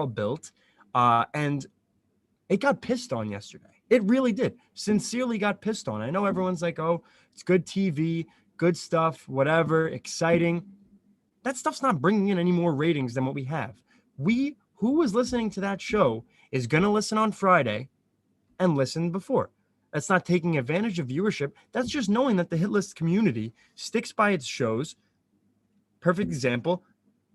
built, and it got pissed on yesterday. It really did. Sincerely got pissed on. I know everyone's like, oh, it's good TV, good stuff, whatever, exciting. That stuff's not bringing in any more ratings than what we have. Who was listening to that show is going to listen on Friday and listen before. That's not taking advantage of viewership. That's just knowing that the Hit List community sticks by its shows. Perfect example,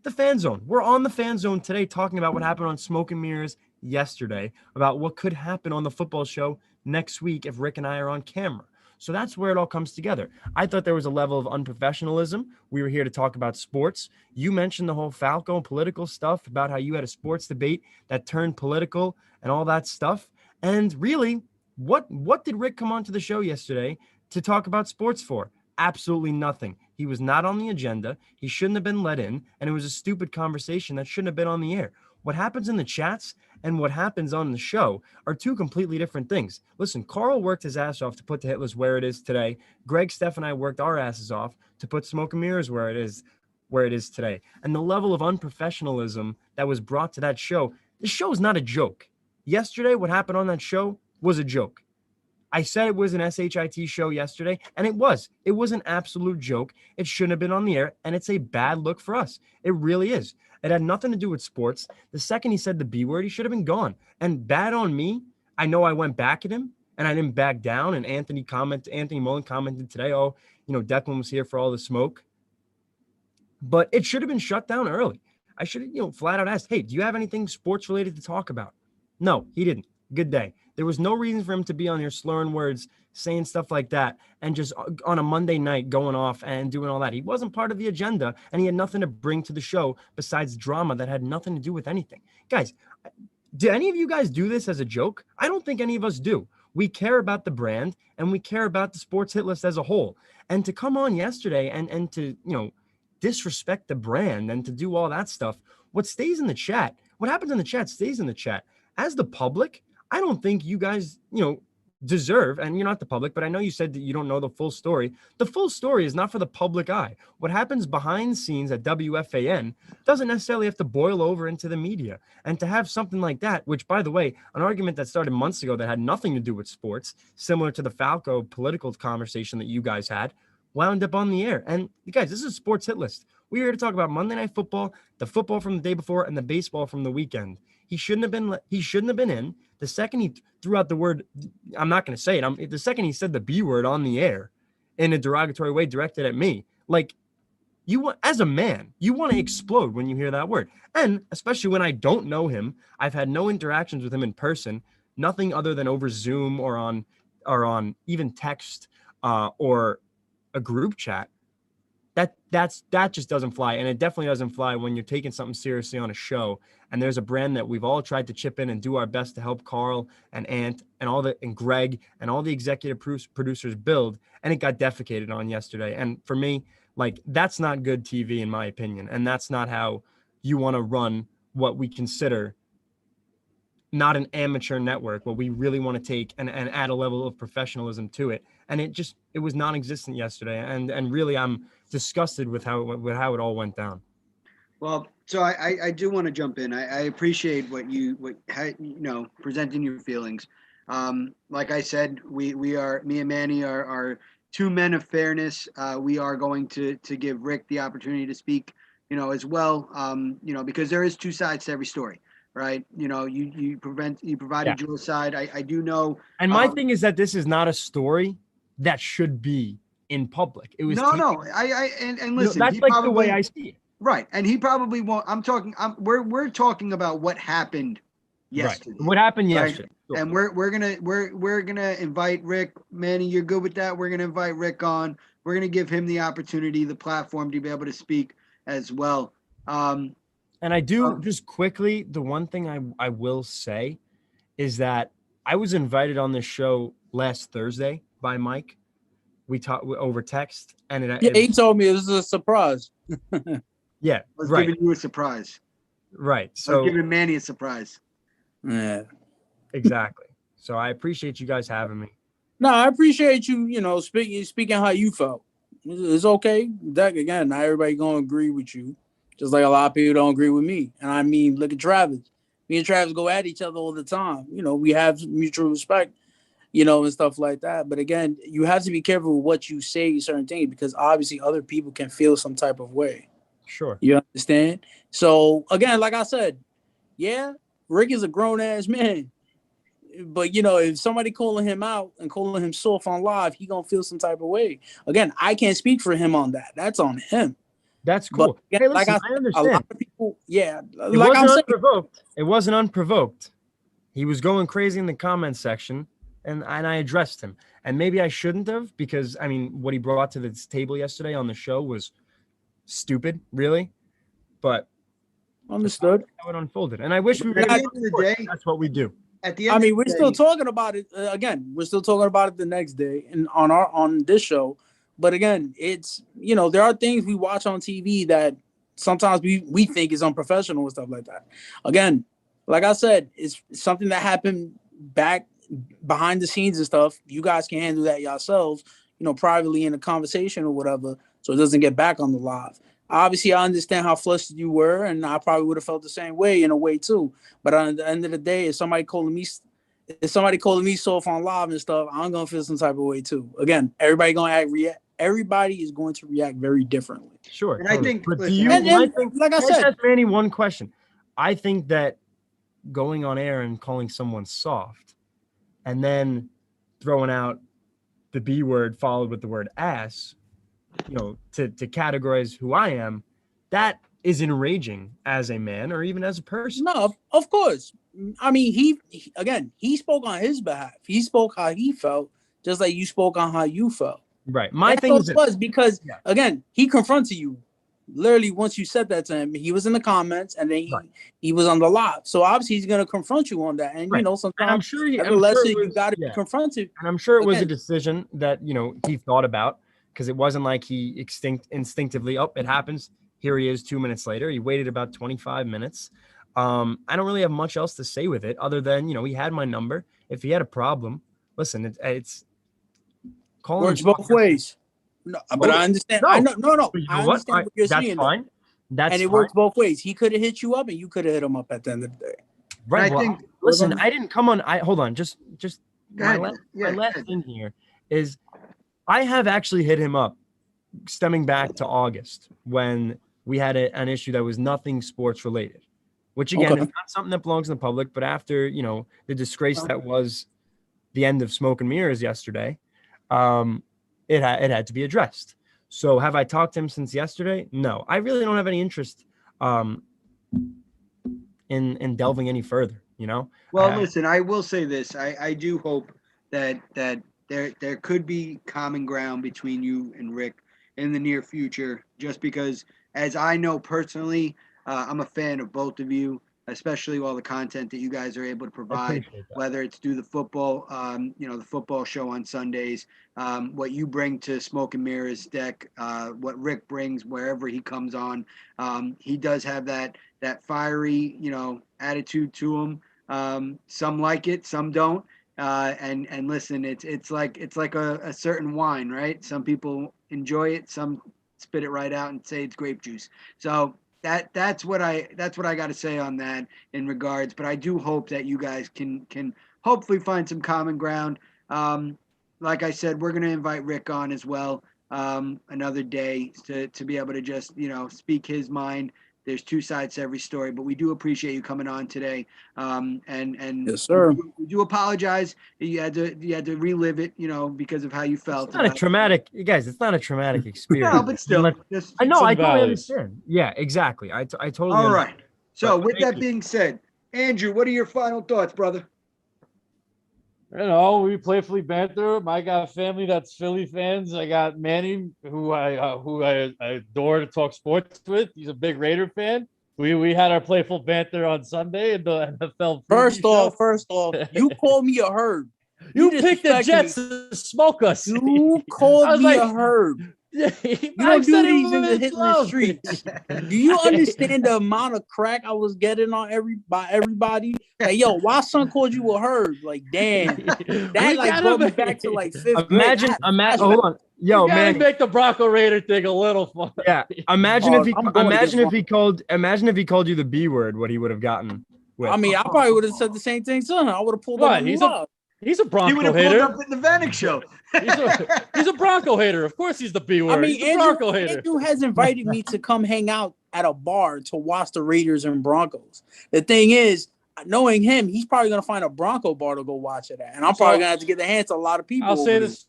the Fan Zone. We're on the Fan Zone today talking about what happened on Smoke and Mirrors yesterday, about what could happen on the football show next week if Rick and I are on camera. So that's where it all comes together. I thought there was a level of unprofessionalism. We were here to talk about sports. You mentioned the whole Falco political stuff about how you had a sports debate that turned political and all that stuff. And really, what did Rick come onto the show yesterday to talk about sports for? Absolutely nothing. He was not on the agenda. He shouldn't have been let in. And it was a stupid conversation that shouldn't have been on the air. What happens in the chats and what happens on the show are two completely different things. Listen, Carl worked his ass off to put the Hit List where it is today. Greg, Steph, and I worked our asses off to put Smoke and Mirrors where it is today. And the level of unprofessionalism that was brought to that show, the show is not a joke. Yesterday, what happened on that show was a joke. I said it was an SHIT show yesterday, and it was. It was an absolute joke. It shouldn't have been on the air, and it's a bad look for us. It really is. It had nothing to do with sports. The second he said the B word, he should have been gone. And bad on me. I know I went back at him, and I didn't back down. And Anthony Mullen commented today, oh, Declan was here for all the smoke. But it should have been shut down early. I should have, flat out asked, hey, do you have anything sports related to talk about? No, he didn't. Good day. There was no reason for him to be on here slurring words, saying stuff like that, and just on a Monday night going off and doing all that. He wasn't part of the agenda, and he had nothing to bring to the show besides drama that had nothing to do with anything. Guys, do any of you guys do this as a joke? I don't think any of us do. We care about the brand and we care about the sports hit list as a whole. And to come on yesterday and to, disrespect the brand and to do all that stuff, what stays in the chat, what happens in the chat stays in the chat. As the public, I don't think you guys, deserve, and you're not the public, but I know you said that you don't know the full story. The full story is not for the public eye. What happens behind the scenes at WFAN doesn't necessarily have to boil over into the media. And to have something like that, which, by the way, an argument that started months ago that had nothing to do with sports, similar to the Falco political conversation that you guys had, wound up on the air. And guys, this is a sports hit list. We're here to talk about Monday Night Football, the football from the day before, and the baseball from the weekend. He shouldn't have been in. The second he threw out the word, I'm not going to say it. The second he said the B word on the air in a derogatory way directed at me, like, as a man, you want to explode when you hear that word. And especially when I don't know him, I've had no interactions with him in person, nothing other than over Zoom or on even text or a group chat. That just doesn't fly. And it definitely doesn't fly when you're taking something seriously on a show. And there's a brand that we've all tried to chip in and do our best to help Carl and Ant and Greg and all the executive producers build. And it got defecated on yesterday. And for me, like, that's not good TV in my opinion. And that's not how you want to run what we consider not an amateur network, what we really want to take and add a level of professionalism to it. And it was non-existent yesterday. And really, I'm disgusted with how it all went down. Well, so I do want to jump in. I appreciate presenting your feelings. Like I said, me and Manny are two men of fairness. We are going to give Rick the opportunity to speak, as well, because there is two sides to every story. Right. You provided your side. I do know. And my thing is that this is not a story that should be in public. It was no. And listen, that's like the way I see it. Right. And he probably won't. We're talking about what happened yesterday. Right. What happened yesterday. Right? And we're gonna invite Rick. Manny, you're good with that. We're gonna invite Rick on. We're gonna give him the opportunity, the platform to be able to speak as well. And I do just quickly, the one thing I will say is that I was invited on this show last Thursday by Mike. We talked over text, and he told me it was a surprise. Yeah, I was right. giving you a surprise. Right. So I was giving Manny a surprise. Yeah, exactly. So I appreciate you guys having me. No, I appreciate you. Speaking how you felt. It's okay. That again, not everybody gonna agree with you. Just like a lot of people don't agree with me. And I mean, look at Travis. Me and Travis go at each other all the time. We have mutual respect, and stuff like that. But again, you have to be careful with what you say certain things because obviously other people can feel some type of way. Sure. You understand? So again, like I said, yeah, Rick is a grown-ass man. But, if somebody calling him out and calling him soft on live, he going to feel some type of way. Again, I can't speak for him on that. That's on him. That's cool. But, hey, listen, I understand. A lot of people, yeah. It wasn't unprovoked. He was going crazy in the comment section, and I addressed him. And maybe I shouldn't have because, what he brought to this table yesterday on the show was stupid, really. But understood how it unfolded. And I wish we were. At the end of the day, that's what we do. At the end, we're still talking about it again. We're still talking about it the next day and on this show. But again, it's there are things we watch on TV that sometimes we think is unprofessional and stuff like that. Again, like I said, it's something that happened back behind the scenes and stuff. You guys can handle that yourselves, privately in a conversation or whatever, so it doesn't get back on the live. Obviously, I understand how flustered you were, and I probably would have felt the same way in a way too. But at the end of the day, if somebody calling me soft on live and stuff, I'm gonna feel some type of way too. Again, everybody is going to react very differently. Sure. And I think, but like I said, ask Manny one question. I think that going on air and calling someone soft and then throwing out the B word followed with the word ass, to categorize who I am, that is enraging as a man or even as a person. No, of course. I mean, he spoke on his behalf. He spoke how he felt, just like you spoke on how you felt. Right. My That's thing all is it was because Yeah. again, he confronted you. Literally, once you said that to him, he was in the comments, and then he was on the live. So obviously, he's gonna confront you on that. And Right. you know, and sometimes I'm sure as a it lesson, you was, got to be yeah. confronted. And I'm sure it was a Again. decision that, he thought about, because it wasn't like he instinctively, oh, it happens. Here he is 2 minutes later. He waited about 25 minutes. I don't really have much else to say with it other than, he had my number. If he had a problem, listen, it's calling Works him both ways. No, but I understand. I know. No. But you know I what? understand what you're That's saying. fine. That's and it fine. works both ways. He could have hit you up, and you could have hit him up at the end of the day. Right. And I Well, think- listen, I didn't come on. Hold on. Just Go my ahead. last, Yeah, my go last ahead. thing here is I have actually hit him up stemming back to August when we had an issue that was nothing sports related, which again Okay. is not something that belongs in the public. But after, the disgrace that was the end of Smoke and Mirrors yesterday, it had to be addressed. So have I talked to him since yesterday? No, I really don't have any interest in delving any further, Well, listen, I will say this. I do hope that there could be common ground between you and Rick in the near future, just because, as I know personally, I'm a fan of both of you, especially all the content that you guys are able to provide, whether it's through the football, the football show on Sundays, what you bring to Smoke and Mirrors deck, what Rick brings wherever he comes on. He does have that fiery, attitude to him. Some like it, some don't. And listen, it's like a certain wine, right? Some people enjoy it, some spit it right out and say it's grape juice. So that's what I got to say on that in regards. But I do hope that you guys can hopefully find some common ground. Like I said, we're gonna invite Rick on as well another day to be able to just speak his mind. There's two sides to every story, but we do appreciate you coming on today. And Yes, sir. we do apologize. You had to relive it, because of how you felt. It's not a traumatic, you guys. It's not a traumatic experience. No, but still, I know. I totally valid. understand. Yeah, exactly. I totally. All understand. right. So But with thank that you. being said, Andrew, what are your final thoughts, brother? We playfully banter. I got family that's Philly fans. I got Manny, who I adore to talk sports with. He's a big Raider fan. We had our playful banter on Sunday in the NFL. First preview off, you called me a herd. you picked the disrespected Jets me. to smoke us. You I called was me like- a herd. You don't do these in the streets. Do you understand the amount of crack I was getting on by everybody? Like, yo, why son called you a herd? Like, damn. That brought me back to like fifth grade. Hold on, yo, You gotta man. make the Bronco Raider thing a little fun. Yeah, imagine Oh, if he I'm going against imagine if he called you the B word, what he would have gotten. With. I mean, I probably would have said the same thing to him. I would have pulled What? up. He's a He would Bronco have pulled hater. up in the Vanek show. He's a Bronco hater. Of course, he's the B word. I mean, he's a Bronco hater. Andrew has invited me to come hang out at a bar to watch the Raiders and Broncos. The thing is, knowing him, he's probably going to find a Bronco bar to go watch it at. And I'm probably going to have to get the hands to a lot of people. I'll say this.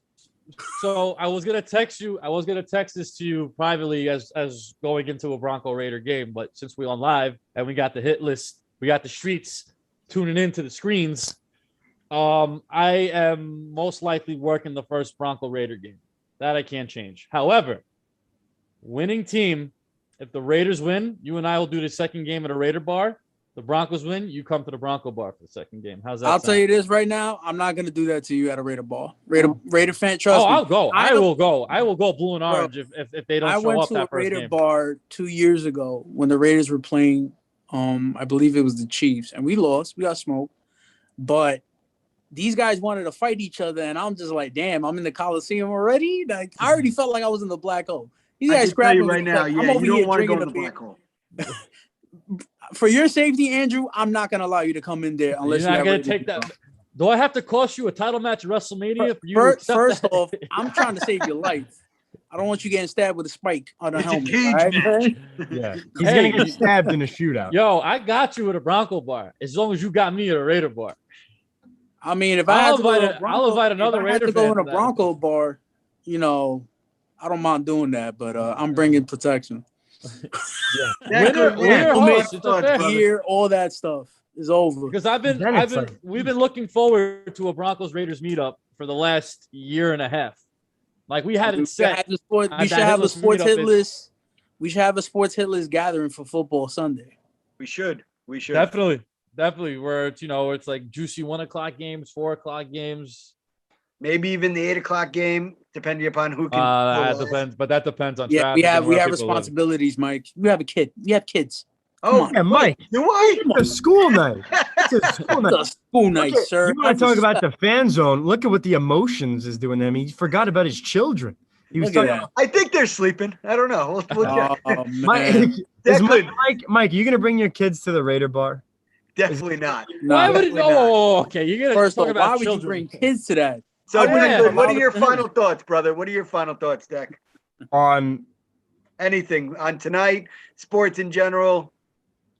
So I was gonna text you. I was gonna text this to you privately as going into a Bronco Raider game. But since we're on live and we got the hit list, we got the streets tuning into the screens. I am most likely working the first Bronco Raider game. That I can't change. However, winning team, if the Raiders win, you and I will do the second game at a Raider bar. The Broncos win, you come to the Bronco bar for the second game. How's that I'll sound? tell you this right now. I'm not going to do that to you at a Raider ball. Raider fan, trust me. I'll go. I will go. I will go blue and orange if they don't I show went up to that a first Raider game. bar 2 years ago when the Raiders were playing. I believe it was the Chiefs, and we lost. We got smoked, but these guys wanted to fight each other, and I'm just like, damn, I'm in the Coliseum already. Like, I already felt like I was in the black hole. These I guys can tell scrapping you right now, I'm yeah, over you here don't want to go drinking in the a beer. black hole. For your safety, Andrew, I'm not gonna allow you to come in there unless You're not have gonna Raiders take that. uniform. Do I have to cost you a title match at WrestleMania for you to accept First that? off, I'm trying to save your life. I don't want you getting stabbed with a spike on a It's a helmet. cage all right, match. man? Yeah, he's Hey, gonna get stabbed in a shootout. Yo, I got you at a Bronco bar as long as you got me at a Raider bar. I mean, if I had to go to a I'll invite another if I had Raider to go fan in a to that. Bronco bar, I don't mind doing that, but I'm bringing protection. That Winner good man. host. It's a Thoughts, fair. brother. Gear, all that stuff. It's over. Because Then it's like- we've been looking forward to a Broncos Raiders meetup for the last year and a half. Like we had it set. We should have a sports hit list. We should have a sports hit list gathering for football Sunday. We should. Definitely. Where it's it's like juicy 1 o'clock games, 4 o'clock games. Maybe even the 8 o'clock game, depending upon who can. That depends, but that depends on Yeah, traffic. we have and where people live. responsibilities, Mike. You have a kid. We have kids. Oh, Yeah, Mike. do I? It's a school night. It's a school night. It's a school night, Okay, sir. You want to talk about the fan zone? Look at what the emotions is doing to him. He forgot about his children. He was Look at talking that. I think they're sleeping. I don't know. We'll check. Oh, Mike, man. is That could- Mike, you gonna bring your kids to the Raider bar? Definitely not. No, Why would it? definitely not. Oh, okay. You're gonna First talk of all, why about would children. you bring kids to that? So, Oh, yeah. what are your Follow final thoughts, brother? What are your final thoughts, Deck? On Anything on tonight, sports in general?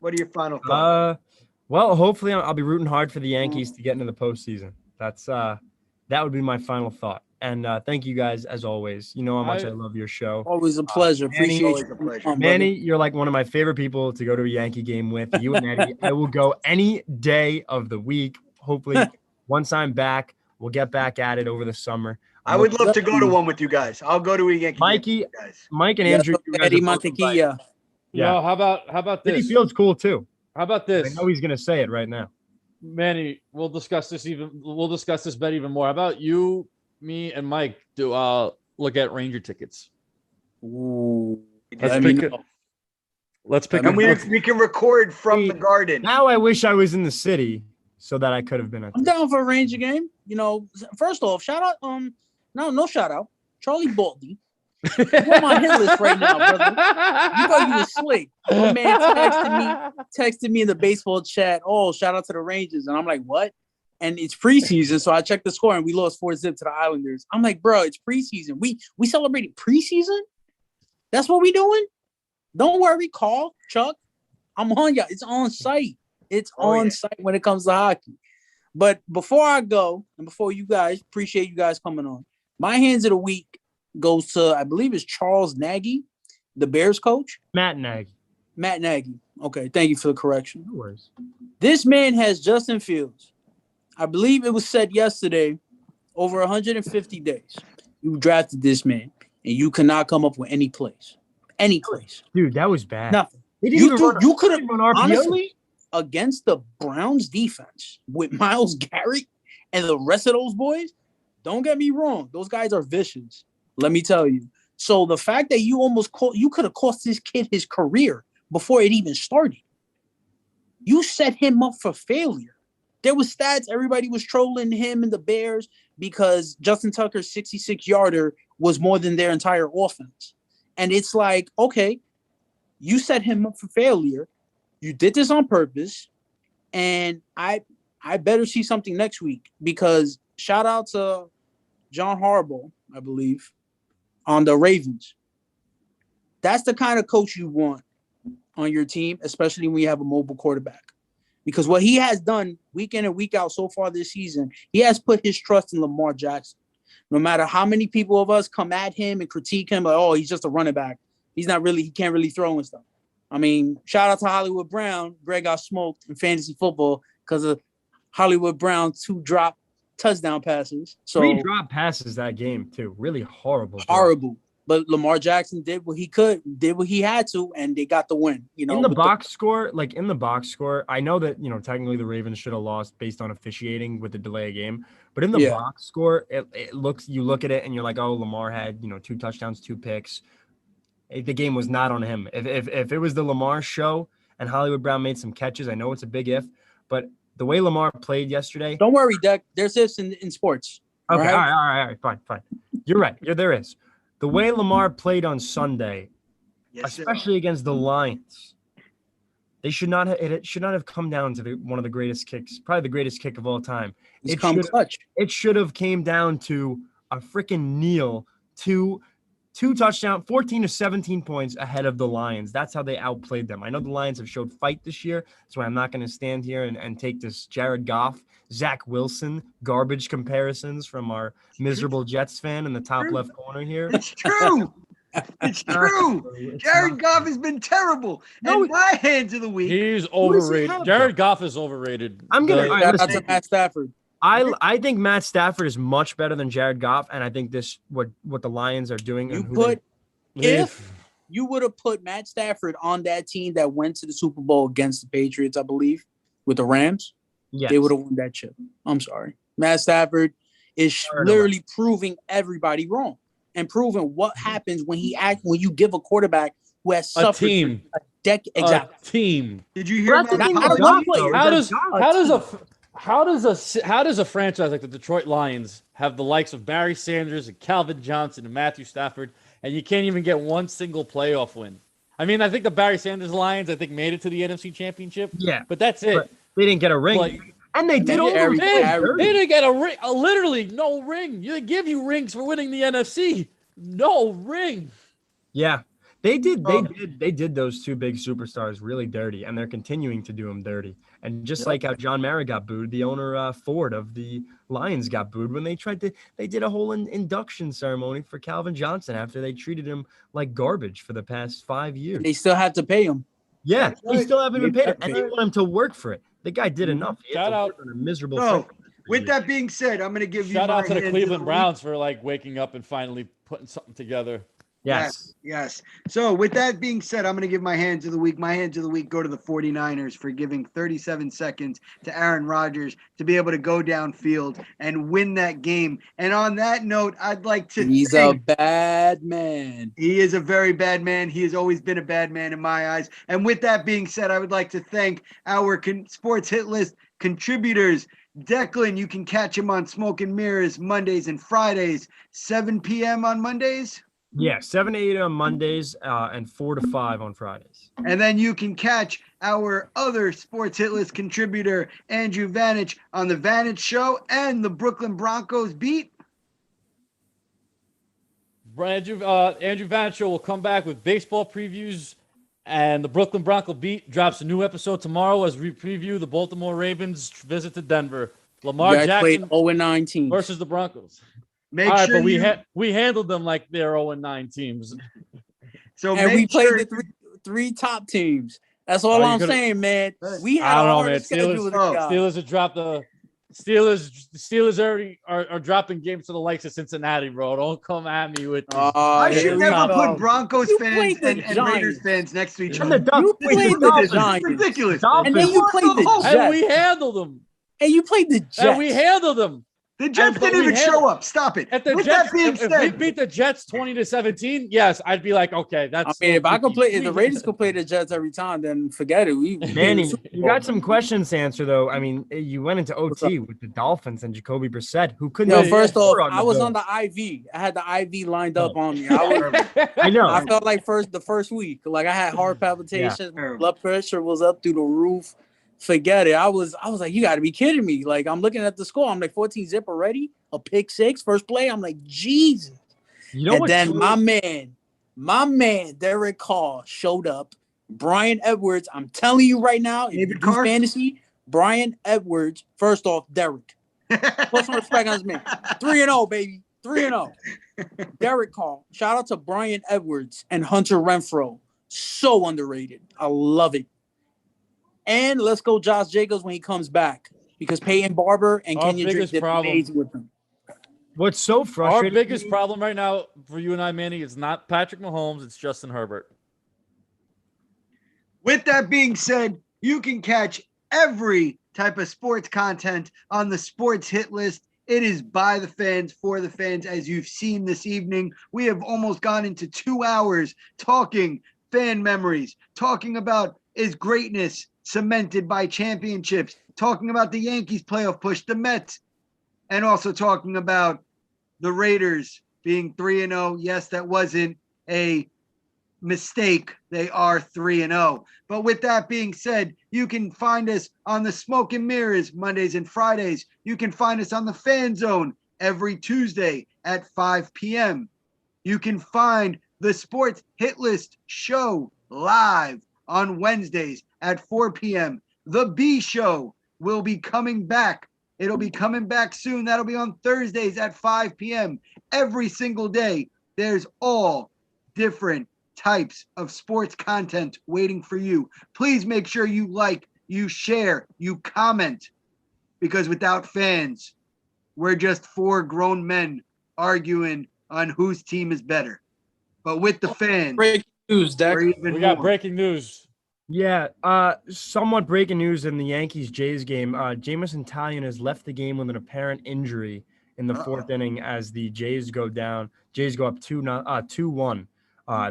What are your final thoughts? well, hopefully I'll be rooting hard for the Yankees to get into the postseason. That's that would be my final thought. And thank you guys as always. You know how much I love your show. Always a pleasure. Appreciate always you. a pleasure. Manny, you're like one of my favorite people to go to a Yankee game with. You and Eddie. I will go any day of the week. Hopefully, once I'm back, we'll get back at it over the summer. I would love to go to one with you guys. I'll go to a Yankee Mikey, game with you guys. Mike and Yeah, Andrew. You guys Eddie are both invited. Mantequilla. Yeah. How about Eddie this? Field's cool too. How about I this? know he's gonna say it right now. Manny, we'll discuss this bet even more. How about you, me, and Mike do look at Ranger tickets? Ooh. Let's Let me pick it. know. Let's pick And it. we can record from the garden. Now I wish I was in the city so that I could have been at. I'm down for a Ranger game. You know, first off, shout out. No shout out. Charlie Baldy. You're on my hit list right now, brother. You thought you was slick. My man texted me in the baseball chat. Oh, shout out to the Rangers, and I'm like, what? And it's preseason, so I checked the score, and we lost 4-0 to the Islanders. I'm like, bro, it's preseason. We celebrated preseason. That's what we doing. Don't worry, call Chuck. I'm on ya. It's on site. It's on site when it comes to hockey. But before I go, and before you guys, appreciate you guys coming on. My hands of the week goes to, I believe it's Charles Nagy, the Bears coach. Matt Nagy. Matt Nagy. Okay, thank you for the correction. No worries. This man has Justin Fields. I believe it was said yesterday, over 150 days. You drafted this man, and you cannot come up with any plays. Any plays. Dude, that was bad. Nothing. They didn't even You could have, run RPO. honestly, against the Browns defense with Myles Garrett and the rest of those boys, don't get me wrong. Those guys are vicious. Let me tell you. So the fact that you could have cost this kid his career before it even started. You set him up for failure. There was stats. Everybody was trolling him and the Bears because Justin Tucker's 66-yarder was more than their entire offense. And it's like, okay, you set him up for failure. You did this on purpose. And I better see something next week because shout out to John Harbaugh, I believe, on the Ravens. That's the kind of coach you want on your team, especially when you have a mobile quarterback. Because what he has done week in and week out so far this season, he has put his trust in Lamar Jackson. No matter how many people of us come at him and critique him, like, oh, he's just a running back. He can't really throw and stuff. I mean, shout out to Hollywood Brown. Greg got smoked in fantasy football because of Hollywood Brown 2 drop touchdown passes. So 3 drop passes that game too. Really horrible. horrible. But Lamar Jackson did what he could, did what he had to, and they got the win. You know, in the box score, I know that, technically the Ravens should have lost based on officiating with the delay of game. But in the box score, you look at it and you're like, oh, Lamar had, 2 touchdowns, 2 picks. The game was not on him. If it was the Lamar show and Hollywood Brown made some catches, I know it's a big if, but the way Lamar played yesterday. Don't worry, Deck. There's ifs in sports. Okay, all right, fine. You're right. There is. The way Lamar played on Sunday, especially against the Lions, it should not have come down to one of the greatest kicks, probably the greatest kick of all time. It should have came down to a freaking kneel to 2 touchdowns, 14 to 17 points ahead of the Lions. That's how they outplayed them. I know the Lions have showed fight this year. That's why I'm not going to stand here and take this Jared Goff, Zach Wilson garbage comparisons from our miserable Jets fan in the top left corner here. It's true. It's true. It's Jared not. Goff has been terrible. No, And my hands of the week. He's Who does he overrated. have, Jared though? Goff is overrated. I'm gonna. The- all right, Shout out listen, to Matt Stafford. I think Matt Stafford is much better than Jared Goff, and I think this what the Lions are doing. You and who put they, if you would have put Matt Stafford on that team that went to the Super Bowl against the Patriots, I believe, with the Rams, yes. they would have won that chip. I'm sorry. Matt Stafford is Fair literally proving everybody wrong and proving what happens when you give a quarterback who has a suffered team. for a decade. Exactly. A team. Did you hear Well, that's my the thing Not with a apology? one player. How That's does God. how does a franchise like the Detroit Lions have the likes of Barry Sanders and Calvin Johnson and Matthew Stafford, and you can't even get one single playoff win? I mean, I think the Barry Sanders Lions, made it to the NFC Championship. Yeah, But that's it. but they didn't get a ring, Like, and they did all Harry- those They, things Harry- dirty. they didn't get a ring. Literally no ring. They give you rings for winning the NFC. No ring. Yeah, they did. They did those two big superstars really dirty, and they're continuing to do them dirty. And just like how John Mara got booed, the owner Ford of the Lions got booed when they did a whole induction ceremony for Calvin Johnson after they treated him like garbage for the past 5 years. They still have to pay him. Yeah, That's he right. still haven't been paid, That's and they want him to work for it. The guy did enough. He had Shout to out. work on a miserable. So, franchise for with years. that being said, I'm going to give you Shout my out to the hands of Cleveland week. Browns for waking up and finally putting something together. Yes. Yes. So with that being said, I'm going to give my hands of the week. My hands of the week go to the 49ers for giving 37 seconds to Aaron Rodgers to be able to go downfield and win that game. And on that note, I'd like to He's a thank bad man. he is a very bad man. He has always been a bad man in my eyes. And with that being said, I would like to thank our sports hit list contributors. Declan, you can catch him on Smoke and Mirrors Mondays and Fridays, 7 p.m. on Mondays. Yeah, 7 to 8 on Mondays and 4 to 5 on Fridays. And then you can catch our other sports hit list contributor, Andrew Vanich, on the Vanich Show and the Brooklyn Broncos beat. Andrew Vanich will come back with baseball previews, and the Brooklyn Bronco Beat drops a new episode tomorrow as we preview the Baltimore Ravens visit to Denver. Lamar You guys played Jackson 0-9 teams. versus the Broncos. Make All right, sure but you, we handled them like they're 0-9 teams. so And we make played sure the three top teams. That's all Oh, you I'm could've- saying, man. Right. We had I a don't know, harder man. schedule than Oh, y'all. Steelers have dropped the Steelers already are dropping games to the likes of Cincinnati, bro. Don't come at me with this. I Here should we never go. put Broncos You fans played the and Raiders Giants. fans next to each And other. the You Dolphins. played the Dolphins. Giants. It's ridiculous. Dolphins. And then you played the Dolphins. And Jets. we handled them. And you played the Jets. And we handled them. The Jets but didn't we even had- show up. Stop it. If the With Jets, that being if we said, beat the Jets 20-17, yes, I'd be like, okay, that's. I mean, if I could play, if We- the Raiders could play the Jets every time, then forget it. We Manny, you got some questions to answer, though. I mean, you went into OT with the Dolphins and Jacoby Brissett, who couldn't. Yo, Yeah, even first score off, on I was Bills. on the IV. I had the IV lined up on me. I I know. felt like the first week, like I had heart palpitations, my Terrible. blood pressure was up through the roof. Forget it. I was like, you got to be kidding me. Like I'm looking at the score. I'm like 14 zip already. A pick six, first play. I'm like, Jesus. You know And what? then my man, Derek Carr showed up. Brian Edwards, I'm telling you right now, if you David do Carr? fantasy, Brian Edwards, first off, Derek. Put some respect on his man. 3-0, baby. 3-0. Derek Carr. Shout out to Brian Edwards and Hunter Renfro. So underrated. I love it. And let's go Josh Jacobs when he comes back. Because Peyton Barber and Our Kenyon Drake biggest did problem- amazing with him. What's so Our frustrating? biggest problem right now for you and I, Manny, is not Patrick Mahomes, it's Justin Herbert. With that being said, you can catch every type of sports content on the sports hit list. It is by the fans, for the fans, as you've seen this evening. We have almost gone into 2 hours talking fan memories, talking about is greatness cemented by championships, talking about the Yankees playoff push, the Mets, and also talking about the Raiders being 3-0. Yes, that wasn't a mistake. They are 3-0. But with that being said, you can find us on the Smoke and Mirrors Mondays and Fridays. You can find us on the Fan Zone every Tuesday at 5 p.m. You can find the Sports Hit List show live on Wednesdays at 4 p.m. The B Show will be coming back. It'll be coming back soon. That'll be on Thursdays at 5 p.m. Every single day. There's all different types of sports content waiting for you. Please make sure you like, you share, you comment, because without fans, we're just four grown men arguing on whose team is better. But with the fans, Breaking news, Deck. we're even We got more. breaking news. Yeah, somewhat breaking news in the Yankees-Jays game. Jameson Taillon has left the game with an apparent injury in the fourth inning as the Jays go down. Jays go up 2-1.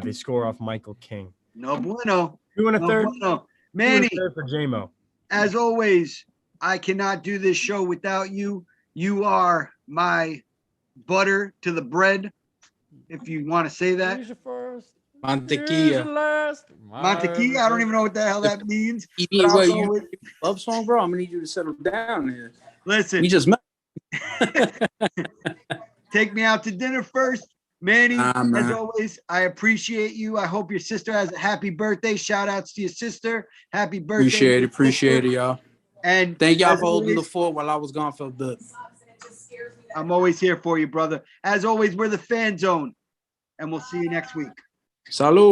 They score off Michael King. No bueno. 2 and a No third. bueno. 2 and Manny, a third for JMO. as always, I cannot do this show without you. You are my butter to the bread, if you want to say that. Here's your first. Mantequilla. Here's your last. Mantequilla, I don't even know what the hell that means. You but need I'll what go you with- love song, bro? I'm gonna need you to settle down here. Listen, We just met. take me out to dinner first. Manny, Man. as always, I appreciate you. I hope your sister has a happy birthday. Shout outs to your sister. Happy birthday. Appreciate it, y'all. And Thank y'all as for holding the always, fort while I was gone for a bit. I'm always here for you, brother. As always, we're the Fan Zone, and we'll see you next week. Salud.